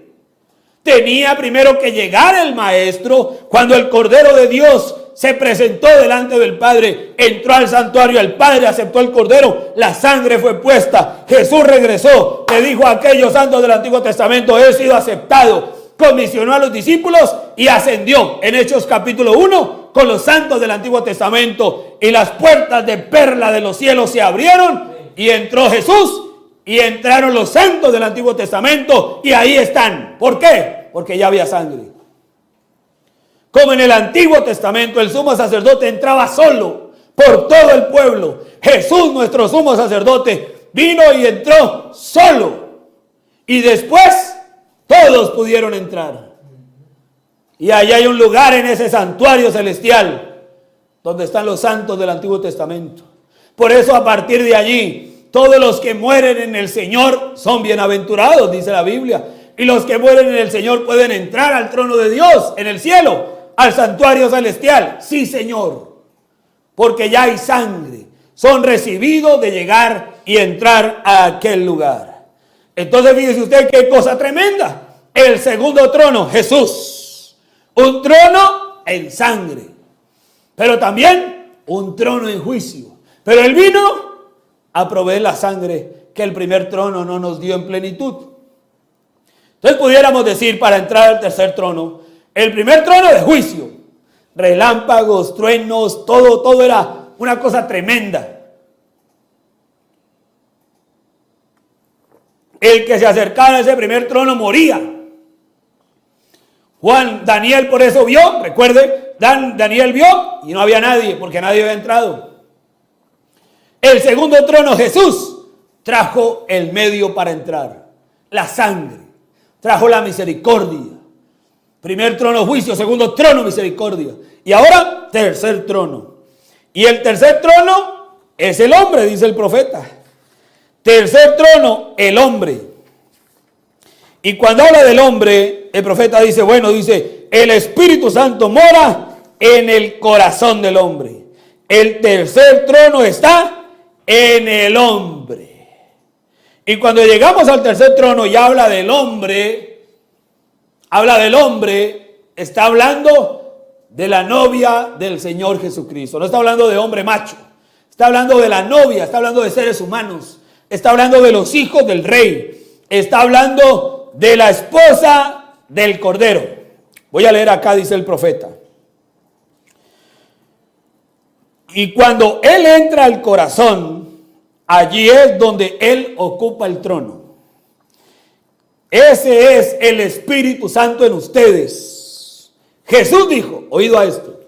Tenía primero que llegar el maestro. Cuando el Cordero de Dios se presentó delante del Padre, entró al santuario, el Padre aceptó el Cordero, la sangre fue puesta, Jesús regresó, le dijo a aquellos santos del Antiguo Testamento: he sido aceptado. Comisionó a los discípulos y ascendió en Hechos capítulo 1 con los santos del Antiguo Testamento, y las puertas de perla de los cielos se abrieron y entró Jesús y entraron los santos del Antiguo Testamento, y ahí están. ¿Por qué? Porque ya había sangre. Como en el Antiguo Testamento el sumo sacerdote entraba solo por todo el pueblo, Jesús, nuestro sumo sacerdote, vino y entró solo, y después todos pudieron entrar. Y allá hay un lugar en ese santuario celestial donde están los santos del Antiguo Testamento. Por eso, a partir de allí, todos los que mueren en el Señor son bienaventurados, dice la Biblia. Y los que mueren en el Señor pueden entrar al trono de Dios en el cielo, al santuario celestial. Sí, Señor, porque ya hay sangre. Son recibidos de llegar y entrar a aquel lugar. Entonces, fíjese usted qué cosa tremenda. El segundo trono, Jesús. Un trono en sangre, pero también un trono en juicio. Pero Él vino a proveer la sangre que el primer trono no nos dio en plenitud. Entonces pudiéramos decir, para entrar al tercer trono, el primer trono de juicio, relámpagos, truenos, todo era una cosa tremenda. El que se acercara a ese primer trono moría. Daniel por eso vio, recuerde, Daniel vio y no había nadie, porque nadie había entrado. El segundo trono, Jesús, trajo el medio para entrar, la sangre, trajo la misericordia. Primer trono, juicio; segundo trono, misericordia. Y ahora, tercer trono. Y el tercer trono es el hombre, dice el profeta. Tercer trono, el hombre. Y cuando habla del hombre, el profeta dice, dice, el Espíritu Santo mora en el corazón del hombre. El tercer trono está en el hombre. Y cuando llegamos al tercer trono y habla del hombre, está hablando de la novia del Señor Jesucristo. No está hablando de hombre macho, está hablando de la novia, está hablando de seres humanos, está hablando de los hijos del rey, está hablando de la esposa del Cordero. Voy a leer acá, dice el profeta. Y cuando Él entra al corazón, allí es donde Él ocupa el trono. Ese es el Espíritu Santo en ustedes. Jesús dijo, oído a esto,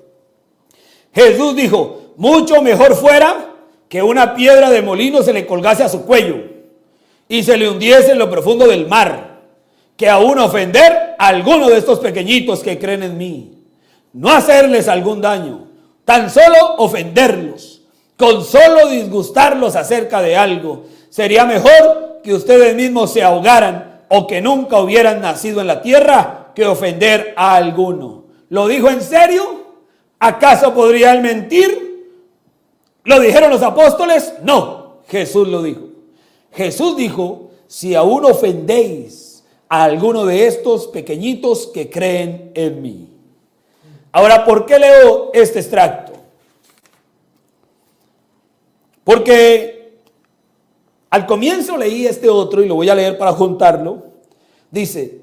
Jesús dijo, mucho mejor fuera que una piedra de molino se le colgase a su cuello y se le hundiese en lo profundo del mar, que aún ofender a alguno de estos pequeñitos que creen en mí. No hacerles algún daño, tan solo ofenderlos, con solo disgustarlos acerca de algo. Sería mejor que ustedes mismos se ahogaran o que nunca hubieran nacido en la tierra que ofender a alguno. ¿Lo dijo en serio? ¿Acaso podría él mentir? ¿Lo dijeron los apóstoles? No, Jesús lo dijo. Jesús dijo, si aún ofendéis a alguno de estos pequeñitos que creen en mí. Ahora, ¿por qué leo este extracto? Porque al comienzo leí este otro y lo voy a leer para juntarlo. Dice,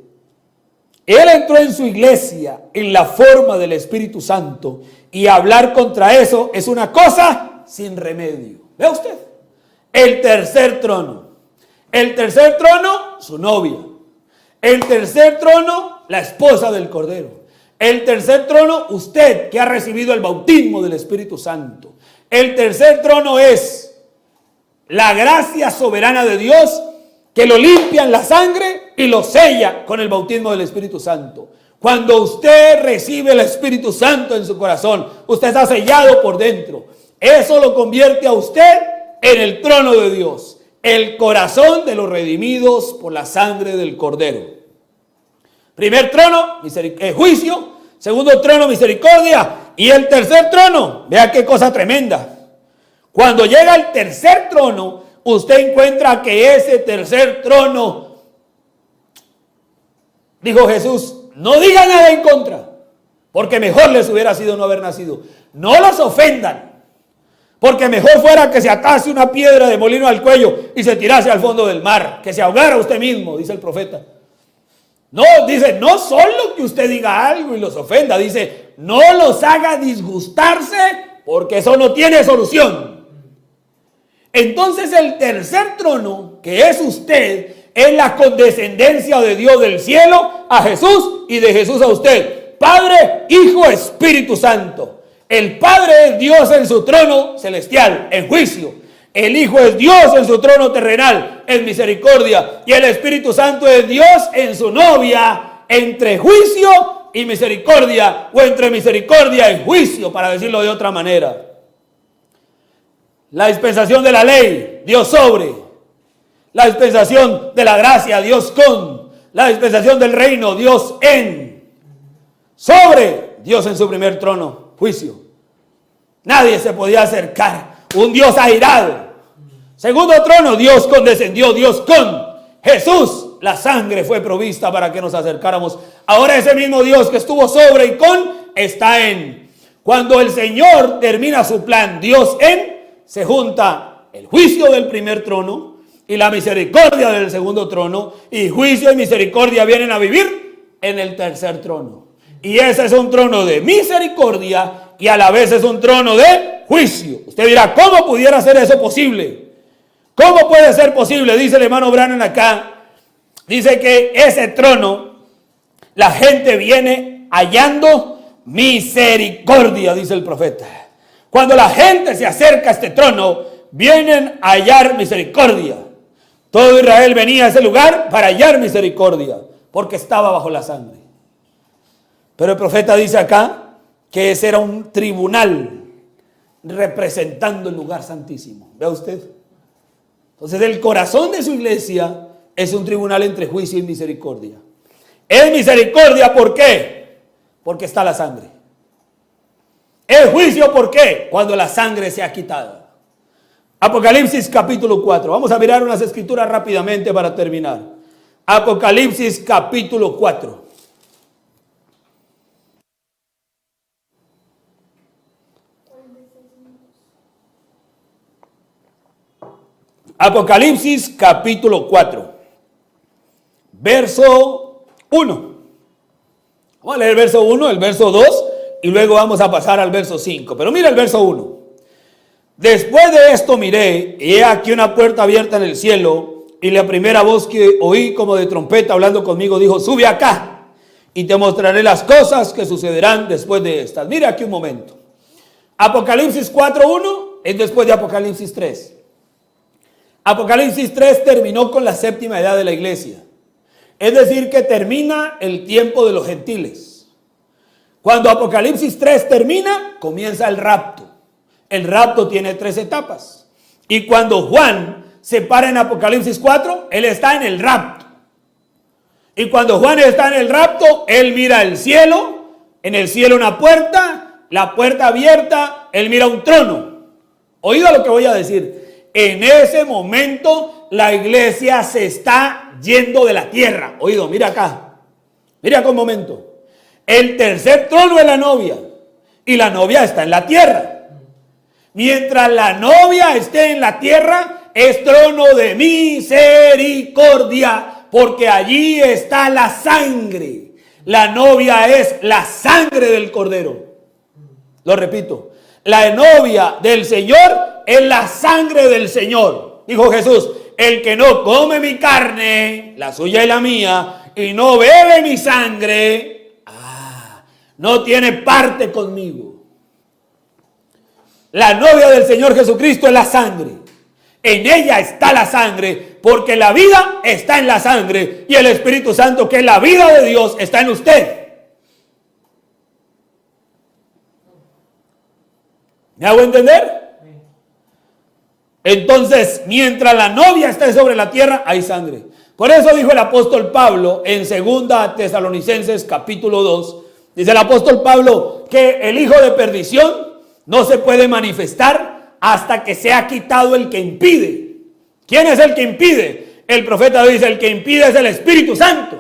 Él entró en su iglesia en la forma del Espíritu Santo y hablar contra eso es una cosa sin remedio. ¿Ve usted? El tercer trono. El tercer trono, su novia. El tercer trono, la esposa del Cordero. El tercer trono, usted que ha recibido el bautismo del Espíritu Santo. El tercer trono es la gracia soberana de Dios que lo limpia en la sangre y lo sella con el bautismo del Espíritu Santo. Cuando usted recibe el Espíritu Santo en su corazón, usted está sellado por dentro. Eso lo convierte a usted en el trono de Dios. El corazón de los redimidos por la sangre del Cordero. Primer trono, juicio. Segundo trono, misericordia. Y el tercer trono, vea qué cosa tremenda. Cuando llega al tercer trono, usted encuentra que ese tercer trono Dijo Jesús, no digan nada en contra, porque mejor les hubiera sido no haber nacido. No los ofendan, porque mejor fuera que se atase una piedra de molino al cuello y se tirase al fondo del mar, que se ahogara usted mismo, dice el profeta. No, dice, no solo que usted diga algo y los ofenda, dice, no los haga disgustarse, porque eso no tiene solución. Entonces el tercer trono, que es usted, es la condescendencia de Dios del cielo a Jesús y de Jesús a usted. Padre, Hijo, Espíritu Santo. El Padre es Dios en su trono celestial, en juicio. El Hijo es Dios en su trono terrenal, en misericordia. Y el Espíritu Santo es Dios en su novia, entre juicio y misericordia, o entre misericordia y juicio, para decirlo de otra manera. La dispensación de la ley, Dios sobre. La dispensación de la gracia, Dios con. La dispensación del reino, Dios en. Sobre, Dios en su primer trono, juicio. Nadie se podía acercar. Un Dios airado. Segundo trono, Dios condescendió, Dios con. Jesús, la sangre fue provista para que nos acercáramos. Ahora ese mismo Dios que estuvo sobre y con, está en. Cuando el Señor termina su plan, Dios en, se junta el juicio del primer trono y la misericordia del segundo trono, y juicio y misericordia vienen a vivir en el tercer trono. Y ese es un trono de misericordia y a la vez es un trono de juicio. Usted dirá, ¿cómo pudiera ser eso posible? ¿Cómo puede ser posible? Dice el hermano Branham acá. Dice que ese trono, la gente viene hallando misericordia, dice el profeta. Cuando la gente se acerca a este trono, vienen a hallar misericordia. Todo Israel venía a ese lugar para hallar misericordia, porque estaba bajo la sangre. Pero el profeta dice acá que ese era un tribunal representando el lugar santísimo. ¿Vea usted? Entonces el corazón de su iglesia es un tribunal entre juicio y misericordia. Es misericordia, ¿por qué? Porque está la sangre. Es juicio, ¿por qué? Cuando la sangre se ha quitado. Apocalipsis capítulo 4. Vamos a mirar unas escrituras rápidamente para terminar. Apocalipsis capítulo 4. Apocalipsis capítulo 4. Verso 1. Vamos a leer el verso 1, el verso 2 y luego vamos a pasar al verso 5. Pero mira el verso 1. Después de esto miré, y he aquí una puerta abierta en el cielo, y la primera voz que oí como de trompeta hablando conmigo dijo, sube acá, y te mostraré las cosas que sucederán después de estas. Mira aquí un momento. Apocalipsis 4.1 es después de Apocalipsis 3. Apocalipsis 3 terminó con la séptima edad de la iglesia. Es decir, que termina el tiempo de los gentiles. Cuando Apocalipsis 3 termina, comienza el rapto. El rapto tiene 3 etapas. Y cuando Juan se para en Apocalipsis 4, él está en el rapto. Y cuando Juan está en el rapto, él mira el cielo, en el cielo una puerta, la puerta abierta, él mira un trono. Oído lo que voy a decir. En ese momento la iglesia se está yendo de la tierra. Oído, mira acá. Mira acá un momento. El tercer trono es la novia. Y la novia está en la tierra. Mientras la novia esté en la tierra, es trono de misericordia, porque allí está la sangre. La novia es la sangre del Cordero. Lo repito, la novia del Señor es la sangre del Señor. Dijo Jesús, el que no come mi carne, la suya y la mía, y no bebe mi sangre, no tiene parte conmigo. La novia del Señor Jesucristo es la sangre. En ella está la sangre, porque la vida está en la sangre y el Espíritu Santo, que es la vida de Dios, está en usted. ¿Me hago entender? Entonces, mientras la novia esté sobre la tierra, hay sangre. Por eso dijo el apóstol Pablo en 2 Tesalonicenses capítulo 2, dice el apóstol Pablo que el hijo de perdición no se puede manifestar hasta que sea quitado el que impide. ¿Quién es el que impide? El profeta dice, el que impide es el Espíritu Santo.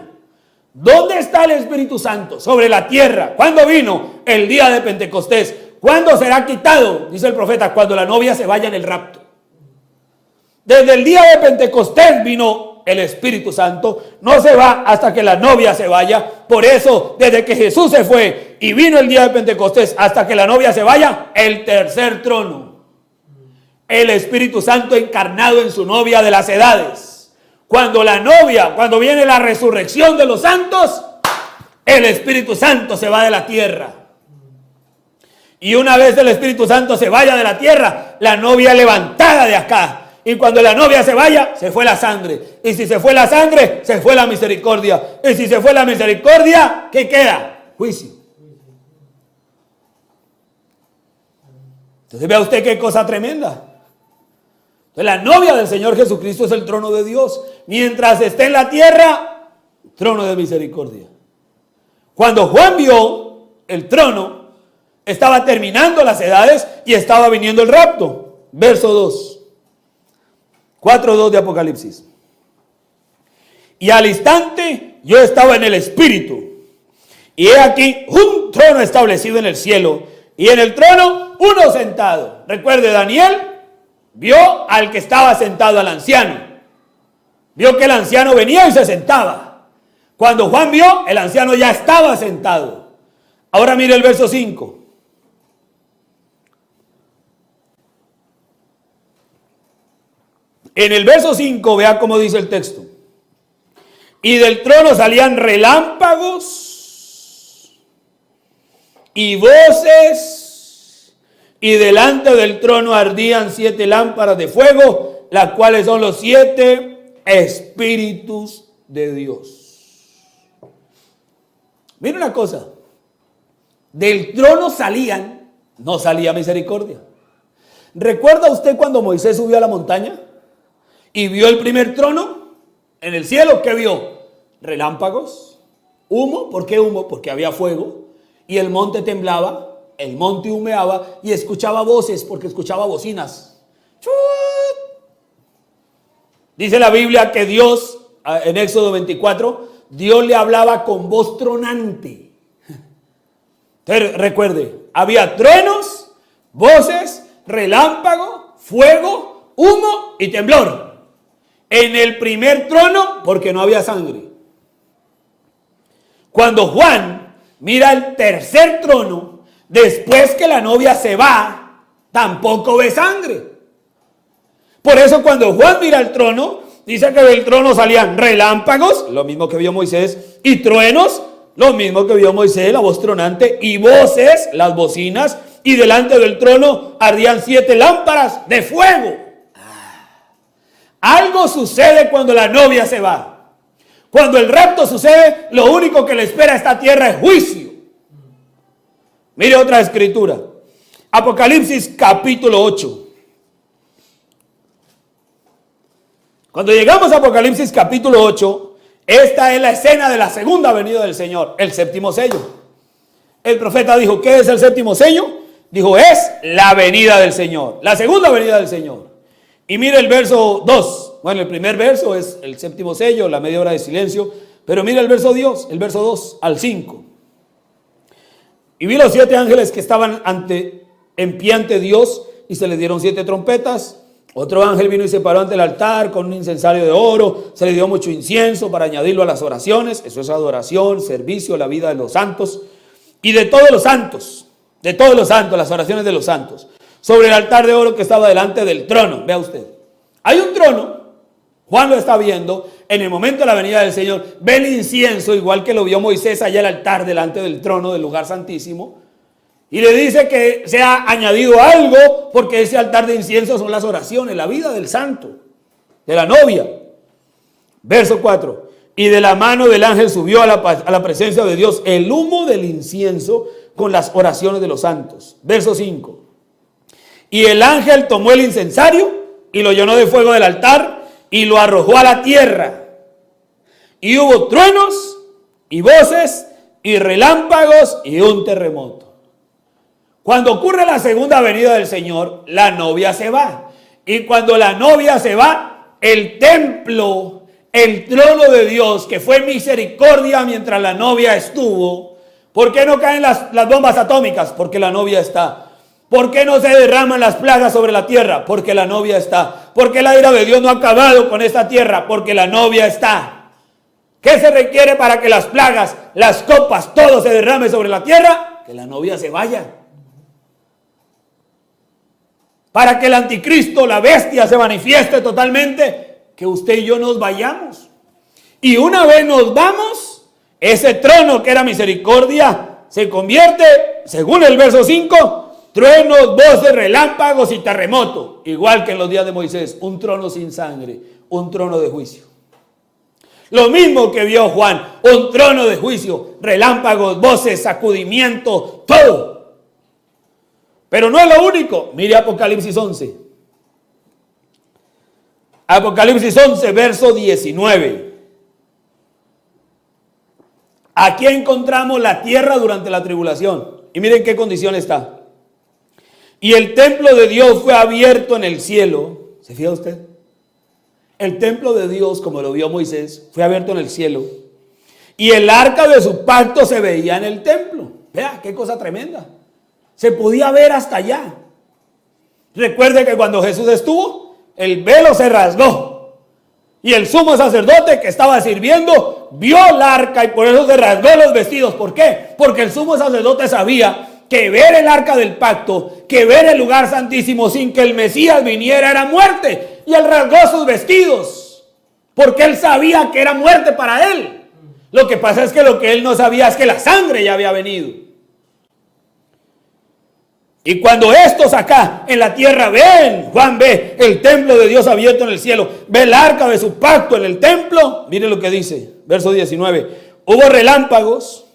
¿Dónde está el Espíritu Santo? Sobre la tierra. ¿Cuándo vino? El día de Pentecostés. ¿Cuándo será quitado? Dice el profeta, cuando la novia se vaya en el rapto. Desde el día de Pentecostés vino el Espíritu Santo. No se va hasta que la novia se vaya. Por eso, desde que Jesús se fue y vino el día de Pentecostés hasta que la novia se vaya, el tercer trono. El Espíritu Santo encarnado en su novia de las edades. Cuando viene la resurrección de los santos, el Espíritu Santo se va de la tierra. Y una vez el Espíritu Santo se vaya de la tierra, la novia levantada de acá. Y cuando la novia se vaya, se fue la sangre. Y si se fue la sangre, se fue la misericordia. Y si se fue la misericordia, ¿qué queda? Juicio. Entonces vea usted qué cosa tremenda. La novia del Señor Jesucristo es el trono de Dios. Mientras esté en la tierra, trono de misericordia. Cuando Juan vio el trono, estaba terminando las edades y estaba viniendo el rapto. Verso 2. 4:2 de Apocalipsis. Y al instante yo estaba en el Espíritu. Y he aquí un trono establecido en el cielo. Y en el trono uno sentado. Recuerde, Daniel vio al que estaba sentado, al anciano. Vio que el anciano venía y se sentaba. Cuando Juan vio, el anciano ya estaba sentado. Ahora mire el verso 5. En el verso 5, vea cómo dice el texto. Y del trono salían relámpagos y voces. Y delante del trono ardían 7 lámparas de fuego, las cuales son los 7 espíritus de Dios. Mira una cosa. Del trono salían, no salía misericordia. ¿Recuerda usted cuando Moisés subió a la montaña y vio el primer trono en el cielo? ¿Qué vio? Relámpagos, humo. ¿Por qué humo? Porque había fuego y el monte temblaba. El monte humeaba y escuchaba voces porque escuchaba bocinas. Dice la Biblia que Dios, en Éxodo 24, Dios le hablaba con voz tronante. Entonces, recuerde, había truenos, voces, relámpago, fuego, humo y temblor. En el primer trono, porque no había sangre. Cuando Juan mira el tercer trono, después que la novia se va, tampoco ve sangre. Por eso cuando Juan mira el trono, dice que del trono salían relámpagos, lo mismo que vio Moisés, y truenos, lo mismo que vio Moisés, la voz tronante, y voces, las bocinas, y delante del trono ardían 7 lámparas de fuego. Algo sucede cuando la novia se va. Cuando el rapto sucede, lo único que le espera a esta tierra es juicio. Mire otra escritura. Apocalipsis capítulo 8. Cuando llegamos a Apocalipsis capítulo 8, esta es la escena de la segunda venida del Señor, el séptimo sello. El profeta dijo, ¿qué es el séptimo sello? Dijo, es la venida del Señor, la segunda venida del Señor. Y mire el verso 2. Bueno, el primer verso es el séptimo sello, la media hora de silencio. Pero mire el verso 2, al 5. Y vi los 7 ángeles que estaban en pie ante Dios, y se les dieron 7 trompetas. Otro ángel vino y se paró ante el altar con un incensario de oro. Se le dio mucho incienso para añadirlo a las oraciones. Eso es adoración, servicio, la vida de los santos. Y de todos los santos, las oraciones de los santos. Sobre el altar de oro que estaba delante del trono. Vea usted. Hay un trono. Juan lo está viendo. En el momento de la venida del Señor, ve el incienso, igual que lo vio Moisés allá al altar delante del trono del lugar santísimo. Y le dice que se ha añadido algo, porque ese altar de incienso son las oraciones, la vida del santo, de la novia. Verso 4. Y de la mano del ángel subió a la presencia de Dios el humo del incienso con las oraciones de los santos. Verso 5. Y el ángel tomó el incensario y lo llenó de fuego del altar y lo arrojó a la tierra. Y hubo truenos y voces y relámpagos y un terremoto. Cuando ocurre la segunda venida del Señor, la novia se va. Y cuando la novia se va, el templo el trono de Dios, que fue misericordia mientras la novia estuvo, ¿por qué no caen las bombas atómicas? Porque la novia está. ¿Por qué no se derraman las plagas sobre la tierra? Porque la novia está. ¿Por qué la ira de Dios no ha acabado con esta tierra? Porque la novia está. ¿Qué se requiere para que las plagas, las copas, todo se derrame sobre la tierra? Que la novia se vaya. Para que el anticristo, la bestia, se manifieste totalmente, que usted y yo nos vayamos. Y una vez nos vamos, ese trono que era misericordia se convierte, según el verso 5, truenos, voces, relámpagos y terremoto. Igual que en los días de Moisés, un trono sin sangre, un trono de juicio. Lo mismo que vio Juan, un trono de juicio, relámpagos, voces, sacudimiento, todo. Pero no es lo único. Mire Apocalipsis 11. Apocalipsis 11, verso 19. Aquí encontramos la tierra durante la tribulación. Y miren qué condición está. Y el templo de Dios fue abierto en el cielo. ¿Se fija usted? El templo de Dios, como lo vio Moisés, fue abierto en el cielo. Y el arca de su pacto se veía en el templo. Vea, qué cosa tremenda. Se podía ver hasta allá. Recuerde que cuando Jesús estuvo, el velo se rasgó. Y el sumo sacerdote que estaba sirviendo vio el arca y por eso se rasgó los vestidos. ¿Por qué? Porque el sumo sacerdote sabía que ver el arca del pacto, que ver el lugar santísimo sin que el Mesías viniera era muerte. Y él rasgó sus vestidos, porque él sabía que era muerte para él. Lo que pasa es que lo que él no sabía es que la sangre ya había venido. Y cuando estos acá en la tierra ven, Juan ve el templo de Dios abierto en el cielo, ve el arca de su pacto en el templo, mire lo que dice, verso 19. Hubo relámpagos,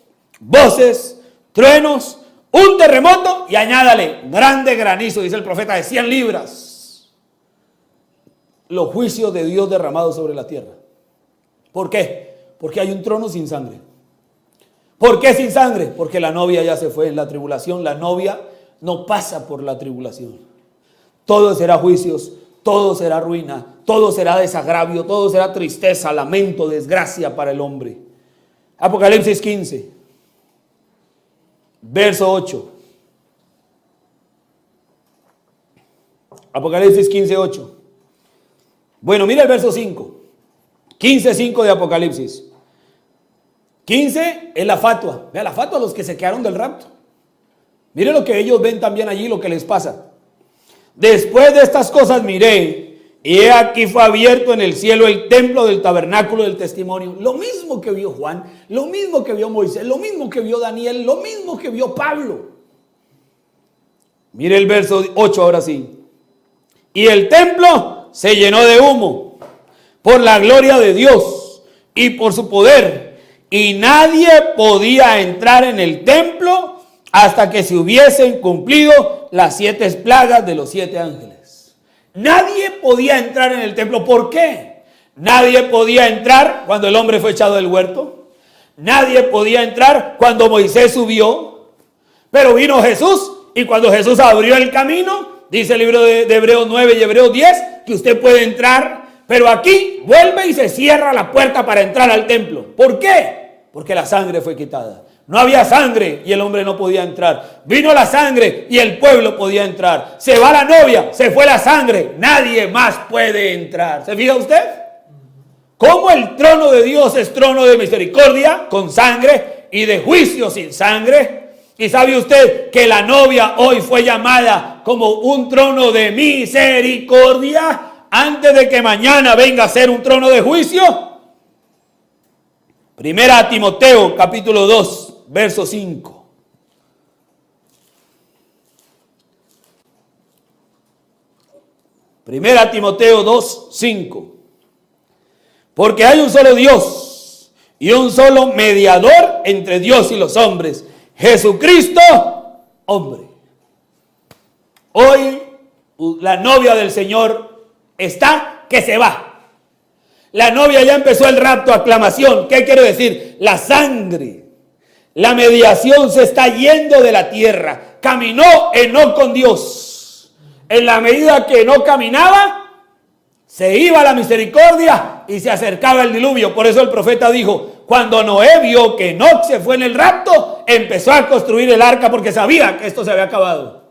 voces, truenos, un terremoto y añádale, grande granizo, dice el profeta, de 100 libras. Los juicios de Dios derramados sobre la tierra. ¿Por qué? Porque hay un trono sin sangre. ¿Por qué sin sangre? Porque la novia ya se fue en la tribulación. La novia no pasa por la tribulación. Todo será juicios, todo será ruina, todo será desagravio, todo será tristeza, lamento, desgracia para el hombre. Apocalipsis 15. Verso 8. Apocalipsis 15, 8. Bueno, mira el verso 5. 15, 5 de Apocalipsis. 15 es la fatua. Vea la fatua, los que se quedaron del rapto. Mire lo que ellos ven también allí, lo que les pasa. Después de estas cosas miré, y he aquí fue abierto en el cielo el templo del tabernáculo del testimonio. Lo mismo que vio Juan, lo mismo que vio Moisés, lo mismo que vio Daniel, lo mismo que vio Pablo. Mire el verso 8 ahora sí. Y el templo se llenó de humo por la gloria de Dios y por su poder. Y nadie podía entrar en el templo hasta que se hubiesen cumplido las 7 plagas de los 7 ángeles. Nadie podía entrar en el templo. ¿Por qué? Nadie podía entrar cuando el hombre fue echado del huerto. Nadie podía entrar cuando Moisés subió. Pero vino Jesús y cuando Jesús abrió el camino, dice el libro de Hebreos 9 y Hebreos 10, que usted puede entrar. Pero aquí vuelve y se cierra la puerta para entrar al templo. ¿Por qué? Porque la sangre fue quitada. No había sangre y el hombre no podía entrar. Vino la sangre y el pueblo podía entrar. Se va la novia, se fue la sangre. Nadie más puede entrar. ¿Se fija usted? Cómo el trono de Dios es trono de misericordia con sangre y de juicio sin sangre. Y sabe usted que la novia hoy fue llamada como un trono de misericordia antes de que mañana venga a ser un trono de juicio. Primera Timoteo capítulo 2 verso 5. Primera Timoteo 2, 5. Porque hay un solo Dios y un solo mediador entre Dios y los hombres, Jesucristo, hombre. Hoy la novia del Señor está que se va. La novia ya empezó el rapto, aclamación. ¿Qué quiere decir? La sangre, la mediación se está yendo de la tierra. Caminó Enoc con Dios. En la medida que no caminaba, Se iba la misericordia y se acercaba el diluvio. Por eso el profeta dijo, cuando Noé vio que Enoc se fue en el rapto, empezó a construir el arca porque sabía que esto se había acabado.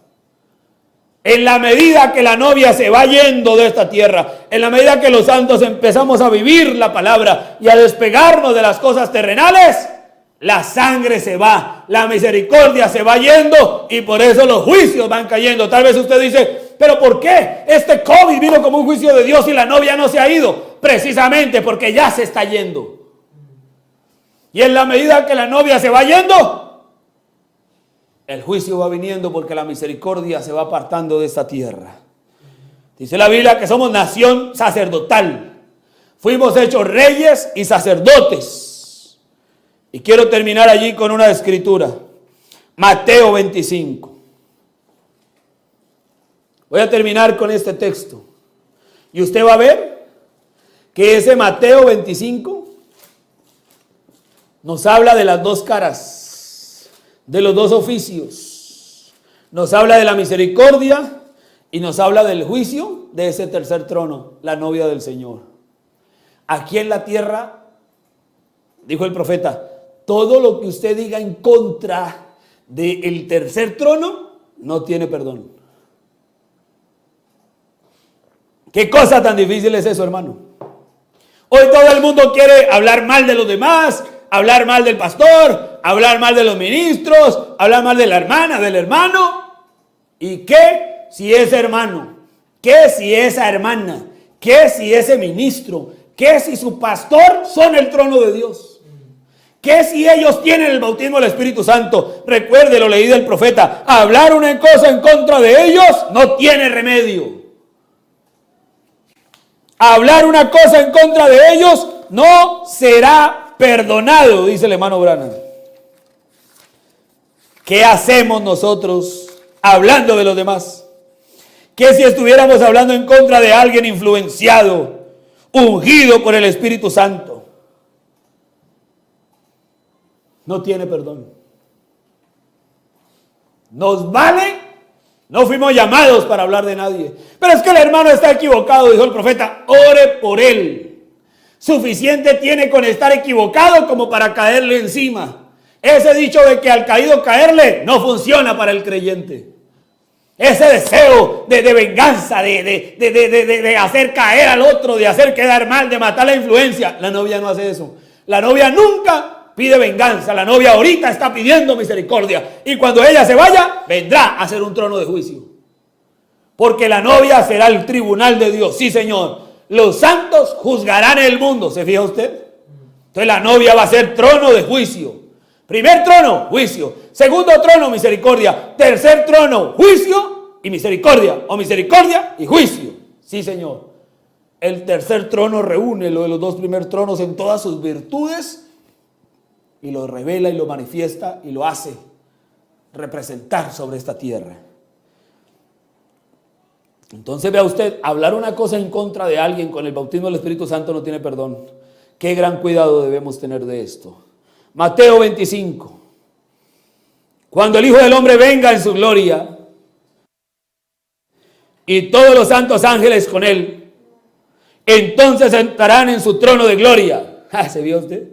En la medida que la novia se va yendo de esta tierra, en la medida que los santos empezamos a vivir la palabra y a despegarnos de las cosas terrenales, la sangre se va, la misericordia se va yendo y por eso los juicios van cayendo. Tal vez usted dice, pero ¿por qué este COVID vino como un juicio de Dios y la novia no se ha ido? Precisamente porque ya se está yendo. Y en la medida que la novia se va yendo, el juicio va viniendo porque la misericordia se va apartando de esta tierra. Dice la Biblia que somos nación sacerdotal. Fuimos hechos reyes y sacerdotes. Y quiero terminar allí con una escritura. Mateo 25. Voy a terminar con este texto. Y usted va a ver que ese Mateo 25 nos habla de las dos caras, de los dos oficios. Nos habla de la misericordia y nos habla del juicio de ese tercer trono, la novia del Señor. Aquí en la tierra, dijo el profeta, todo lo que usted diga en contra del tercer trono no tiene perdón. ¿Qué cosa tan difícil es eso, hermano? Hoy todo el mundo quiere hablar mal de los demás, hablar mal del pastor, hablar mal de los ministros, hablar mal de la hermana, del hermano. ¿Y qué si ese hermano? ¿Qué si esa hermana? ¿Qué si ese ministro? ¿Qué si su pastor son el trono de Dios? ¿Qué si ellos tienen el bautismo del Espíritu Santo? Recuerde lo leí del profeta. Hablar una cosa en contra de ellos no tiene remedio. Hablar una cosa en contra de ellos no será perdonado, dice el hermano Branham. ¿Qué hacemos nosotros hablando de los demás? ¿Qué si estuviéramos hablando en contra de alguien influenciado, ungido por el Espíritu Santo? No tiene perdón. ¿Nos vale? No fuimos llamados para hablar de nadie. Pero es que el hermano está equivocado, dijo el profeta. Ore por él. Suficiente tiene con estar equivocado como para caerle encima. Ese dicho de que al caído caerle no funciona para el creyente. Ese deseo de venganza, de hacer caer al otro, de hacer quedar mal, de matar la influencia. La novia no hace eso. La novia nunca pide venganza. La novia ahorita está pidiendo misericordia. Y cuando ella se vaya, vendrá a ser un trono de juicio. Porque la novia será el tribunal de Dios. Sí, Señor. Los santos juzgarán el mundo. ¿Se fija usted? Entonces la novia va a ser trono de juicio. Primer trono, juicio. Segundo trono, misericordia. Tercer trono, juicio y misericordia. O misericordia y juicio. Sí, Señor. El tercer trono reúne lo de los dos primeros tronos en todas sus virtudes y lo revela y lo manifiesta y lo hace representar sobre esta tierra. Entonces vea usted, hablar una cosa en contra de alguien con el bautismo del Espíritu Santo no tiene perdón. Qué gran cuidado debemos tener de esto. Mateo 25. Cuando el Hijo del Hombre venga en su gloria y todos los santos ángeles con él, entonces sentarán en su trono de gloria. ¿Se vio usted?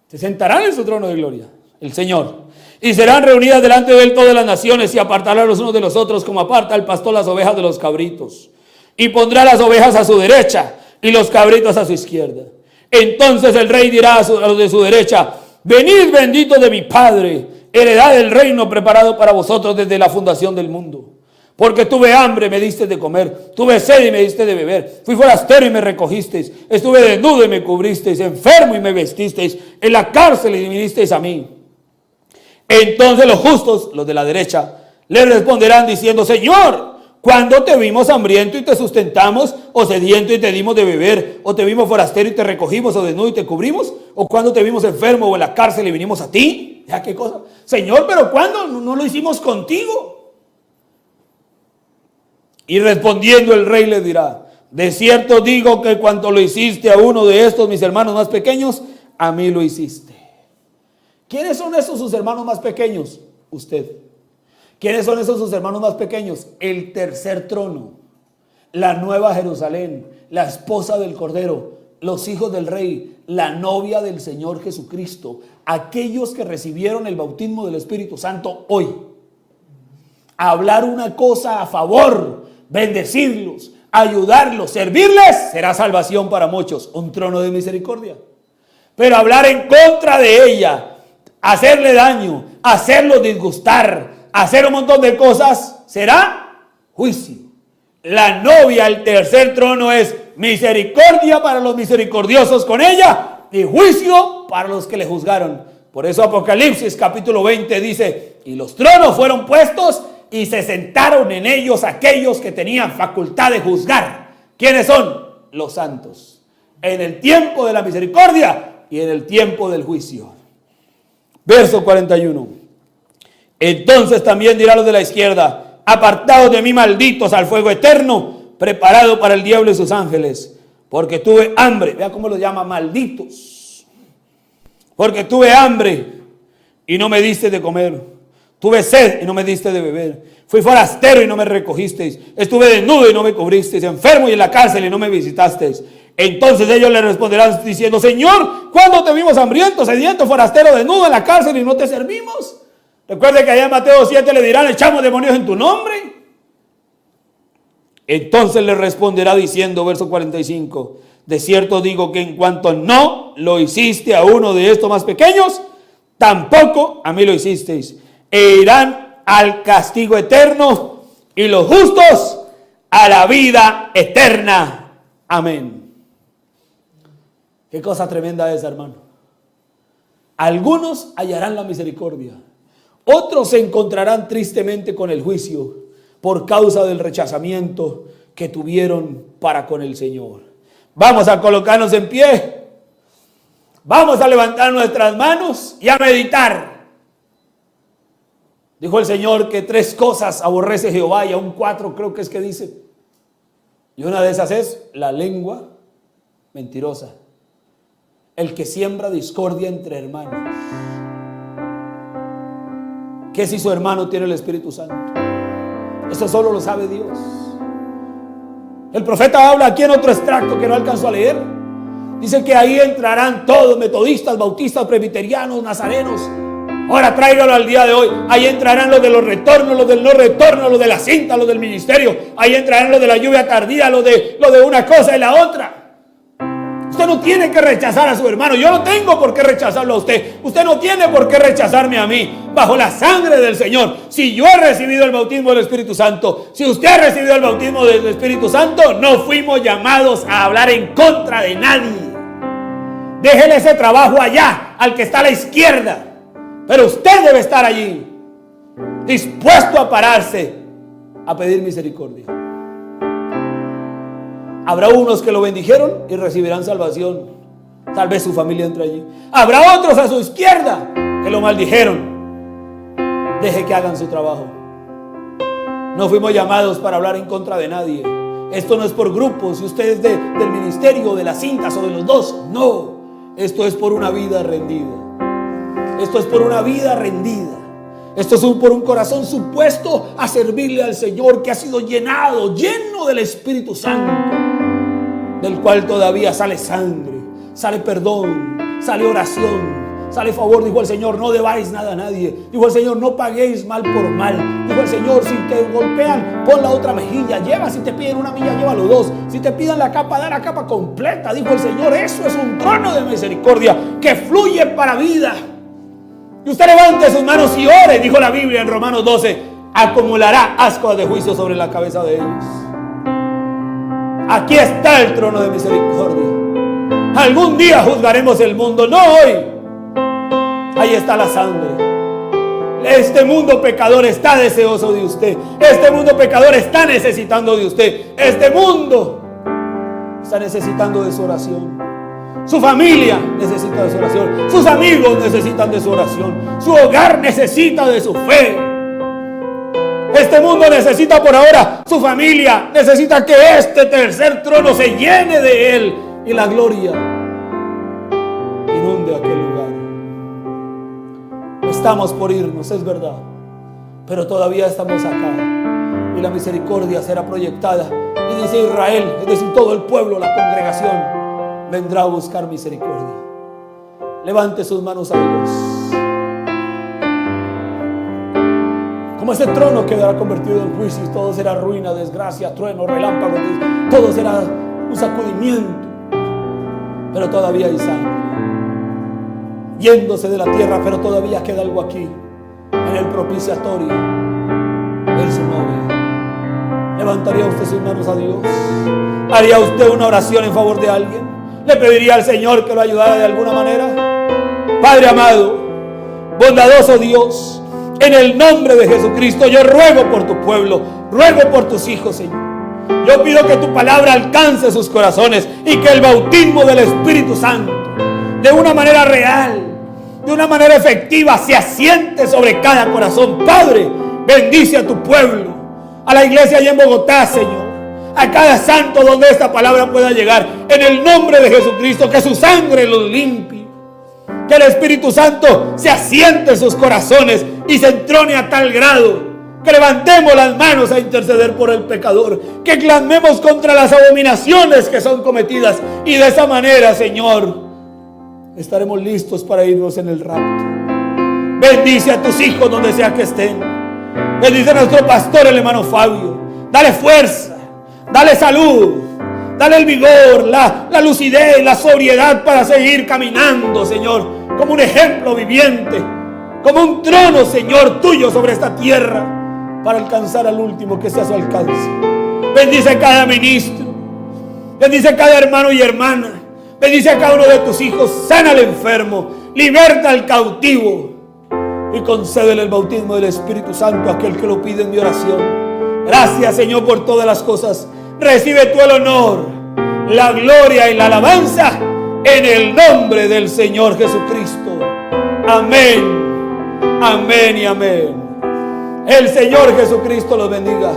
Se sentarán en su trono de gloria, el Señor. Y serán reunidas delante de él todas las naciones y apartarán los unos de los otros como aparta el pastor las ovejas de los cabritos. Y pondrá las ovejas a su derecha y los cabritos a su izquierda. Entonces el rey dirá a los de su derecha: venid benditos de mi Padre, heredad del reino preparado para vosotros desde la fundación del mundo. Porque tuve hambre, me diste de comer, tuve sed y me diste de beber, fui forastero y me recogisteis, estuve desnudo y me cubristeis, enfermo y me vestisteis, en la cárcel y vinisteis a mí. Entonces los justos, los de la derecha, le responderán diciendo: Señor, ¿cuándo te vimos hambriento y te sustentamos, o sediento y te dimos de beber, o te vimos forastero y te recogimos, o desnudo y te cubrimos? ¿O cuándo te vimos enfermo o en la cárcel y vinimos a ti? ¿Ya qué cosa? Señor, ¿pero cuándo? ¿No lo hicimos contigo? Y respondiendo el rey le dirá: de cierto digo que cuanto lo hiciste a uno de estos mis hermanos más pequeños, a mí lo hiciste. ¿Quiénes son esos sus hermanos más pequeños? Usted. ¿Quiénes son esos sus hermanos más pequeños? El tercer trono. la nueva Jerusalén, la esposa del Cordero, los hijos del Rey, la novia del Señor Jesucristo, aquellos que recibieron el bautismo del Espíritu Santo hoy. Hablar una cosa a favor, bendecirlos, ayudarlos, servirles, será salvación para muchos, un trono de misericordia. Pero hablar en contra de ella, hacerle daño, hacerlos disgustar, hacer un montón de cosas, será juicio. La novia, el tercer trono, es misericordia para los misericordiosos con ella y juicio para los que le juzgaron. Por eso Apocalipsis capítulo 20 dice: y los tronos fueron puestos y se sentaron en ellos aquellos que tenían facultad de juzgar. ¿Quiénes son? Los santos. En el tiempo de la misericordia y en el tiempo del juicio. Verso 41. Entonces también dirá los de la izquierda: apartados de mí, malditos, al fuego eterno, preparado para el diablo y sus ángeles, porque tuve hambre. Vea cómo los llama: malditos. Porque tuve hambre y no me diste de comer. Tuve sed y no me diste de beber. Fui forastero y no me recogisteis. Estuve desnudo y no me cubristeis. Enfermo y en la cárcel y no me visitasteis. Entonces ellos le responderán diciendo: Señor, ¿cuándo te vimos hambriento, sediento, forastero, desnudo, en la cárcel y no te servimos? Recuerde que allá en Mateo 7 le dirán: echamos demonios en tu nombre. Entonces le responderá diciendo, verso 45: de cierto digo que en cuanto no lo hiciste a uno de estos más pequeños, tampoco a mí lo hicisteis. E irán al castigo eterno y los justos a la vida eterna. Amén. Qué cosa tremenda es, hermano. Algunos hallarán la misericordia, otros se encontrarán tristemente con el juicio por causa del rechazamiento que tuvieron para con el Señor. Vamos a colocarnos en pie, vamos a levantar nuestras manos y a meditar. Dijo el Señor que 3 cosas aborrece Jehová, y aún 4 creo que es que dice. Y una de esas es la lengua mentirosa, el que siembra discordia entre hermanos. ¿Qué si su hermano tiene el Espíritu Santo? Eso solo lo sabe Dios. El profeta habla aquí en otro extracto que no alcanzó a leer. Dice que ahí entrarán todos, metodistas, bautistas, presbiterianos, nazarenos. Ahora tráigalo al día de hoy. Ahí entrarán los de los retornos, los del no retorno, los de la cinta, los del ministerio. Ahí entrarán los de la lluvia tardía, los de una cosa y la otra. Usted no tiene que rechazar a su hermano. Yo no tengo por qué rechazarlo a usted. Usted no tiene por qué rechazarme a mí. Bajo la sangre del Señor, si yo he recibido el bautismo del Espíritu Santo, si usted ha recibido el bautismo del Espíritu Santo, no fuimos llamados a hablar en contra de nadie. Déjele ese trabajo allá, al que está a la izquierda. Pero usted debe estar allí, dispuesto a pararse a pedir misericordia. Habrá unos que lo bendijeron y recibirán salvación. Tal vez su familia entre allí. Habrá otros a su izquierda que lo maldijeron. Deje que hagan su trabajo. No fuimos llamados para hablar en contra de nadie. Esto no es por grupos. Si usted es del ministerio, de las cintas o de los dos, no. Esto es por una vida rendida. Esto es por una vida rendida. Esto es por un corazón supuesto a servirle al Señor, que ha sido lleno del Espíritu Santo, del cual todavía sale sangre, sale perdón, sale oración, sale favor. Dijo el Señor: no debáis nada a nadie. Dijo el Señor: no paguéis mal por mal. Dijo el Señor: si te golpean, pon la otra mejilla. Lleva, si te piden una milla, llévalo 2. Si te piden la capa, da la capa completa. Dijo el Señor: eso es un trono de misericordia que fluye para vida. Y usted levante sus manos y ore, dijo la Biblia en Romanos 12: acumulará ascuas de juicio sobre la cabeza de ellos. Aquí está el trono de misericordia. Algún día juzgaremos el mundo, no hoy. Ahí está la sangre. Este mundo pecador está deseoso de usted. Este mundo pecador está necesitando de usted. Este mundo está necesitando de su oración. Su familia necesita de su oración. Sus amigos necesitan de su oración. Su hogar necesita de su fe. Este mundo necesita por ahora, su familia necesita que este tercer trono se llene de él y la gloria inunde aquel lugar. Estamos por irnos, es verdad, pero todavía estamos acá y la misericordia será proyectada Y dice Israel, es decir, todo el pueblo, la congregación, vendrá a buscar misericordia. Levante sus manos a Dios. Como ese trono quedará convertido en juicio, y todo será ruina, desgracia, trueno, relámpago, todo será un sacudimiento. Pero todavía hay sangre yéndose de la tierra, pero todavía queda algo aquí, en el propiciatorio de su novia. ¿Levantaría usted sus manos a Dios? ¿Haría usted una oración en favor de alguien? ¿Le pediría al Señor que lo ayudara de alguna manera? Padre amado, bondadoso Dios, en el nombre de Jesucristo, yo ruego por tu pueblo, ruego por tus hijos, Señor. Yo pido que tu palabra alcance sus corazones y que el bautismo del Espíritu Santo, de una manera real, de una manera efectiva, se asiente sobre cada corazón. Padre, bendice a tu pueblo, a la iglesia allá en Bogotá, Señor, a cada santo donde esta palabra pueda llegar. En el nombre de Jesucristo, que su sangre los limpie, que el Espíritu Santo se asiente en sus corazones y se entrone a tal grado que levantemos las manos a interceder por el pecador, que clamemos contra las abominaciones que son cometidas, y de esa manera, Señor, estaremos listos para irnos en el rapto. Bendice a tus hijos donde sea que estén. Bendice a nuestro pastor, el hermano Fabio. Dale fuerza, dale salud, dale el vigor, la lucidez, la sobriedad para seguir caminando, Señor, como un ejemplo viviente, como un trono, Señor, tuyo sobre esta tierra, para alcanzar al último que sea a su alcance. Bendice a cada ministro, bendice a cada hermano y hermana, bendice a cada uno de tus hijos, sana al enfermo, liberta al cautivo y concédele el bautismo del Espíritu Santo a aquel que lo pide en mi oración. Gracias, Señor, por todas las cosas. Recibe tú el honor, la gloria y la alabanza en el nombre del Señor Jesucristo. Amén, amén y amén. El Señor Jesucristo los bendiga.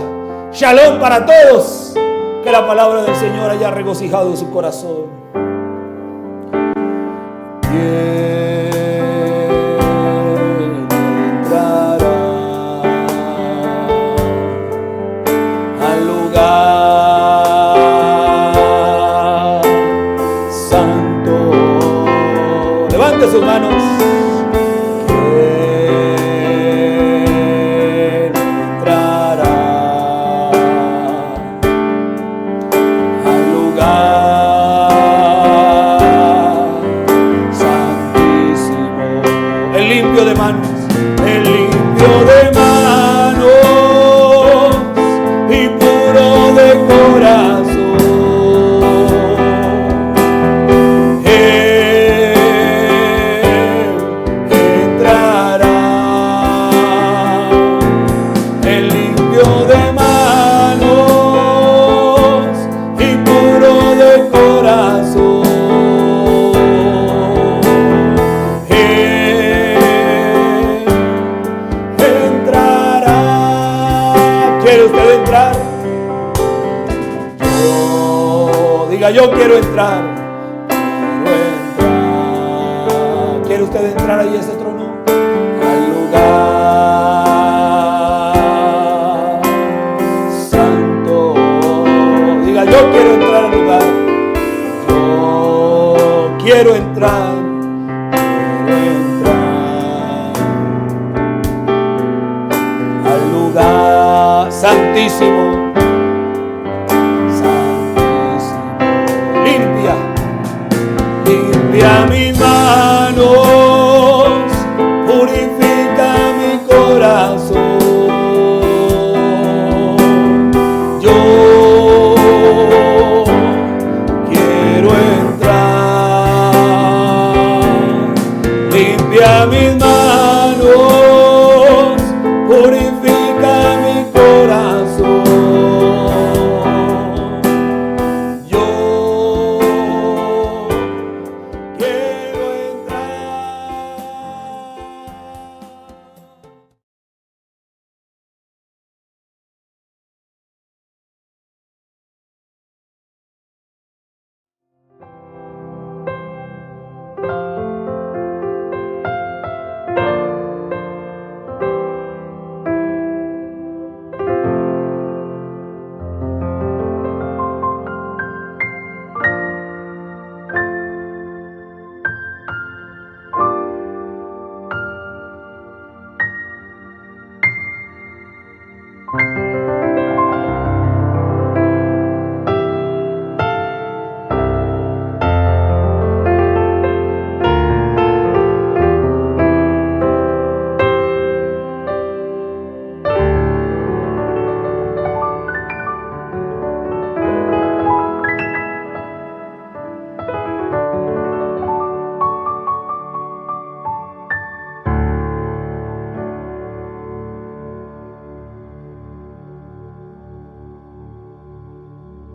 Shalom para todos. Que la palabra del Señor haya regocijado su corazón. Entrará al lugar santo. Levante sus manos. Yo quiero entrar, ¿Quiere usted entrar ahí a ese trono? Al lugar santo. Diga, yo quiero entrar al lugar. Yo quiero entrar. Al lugar santísimo.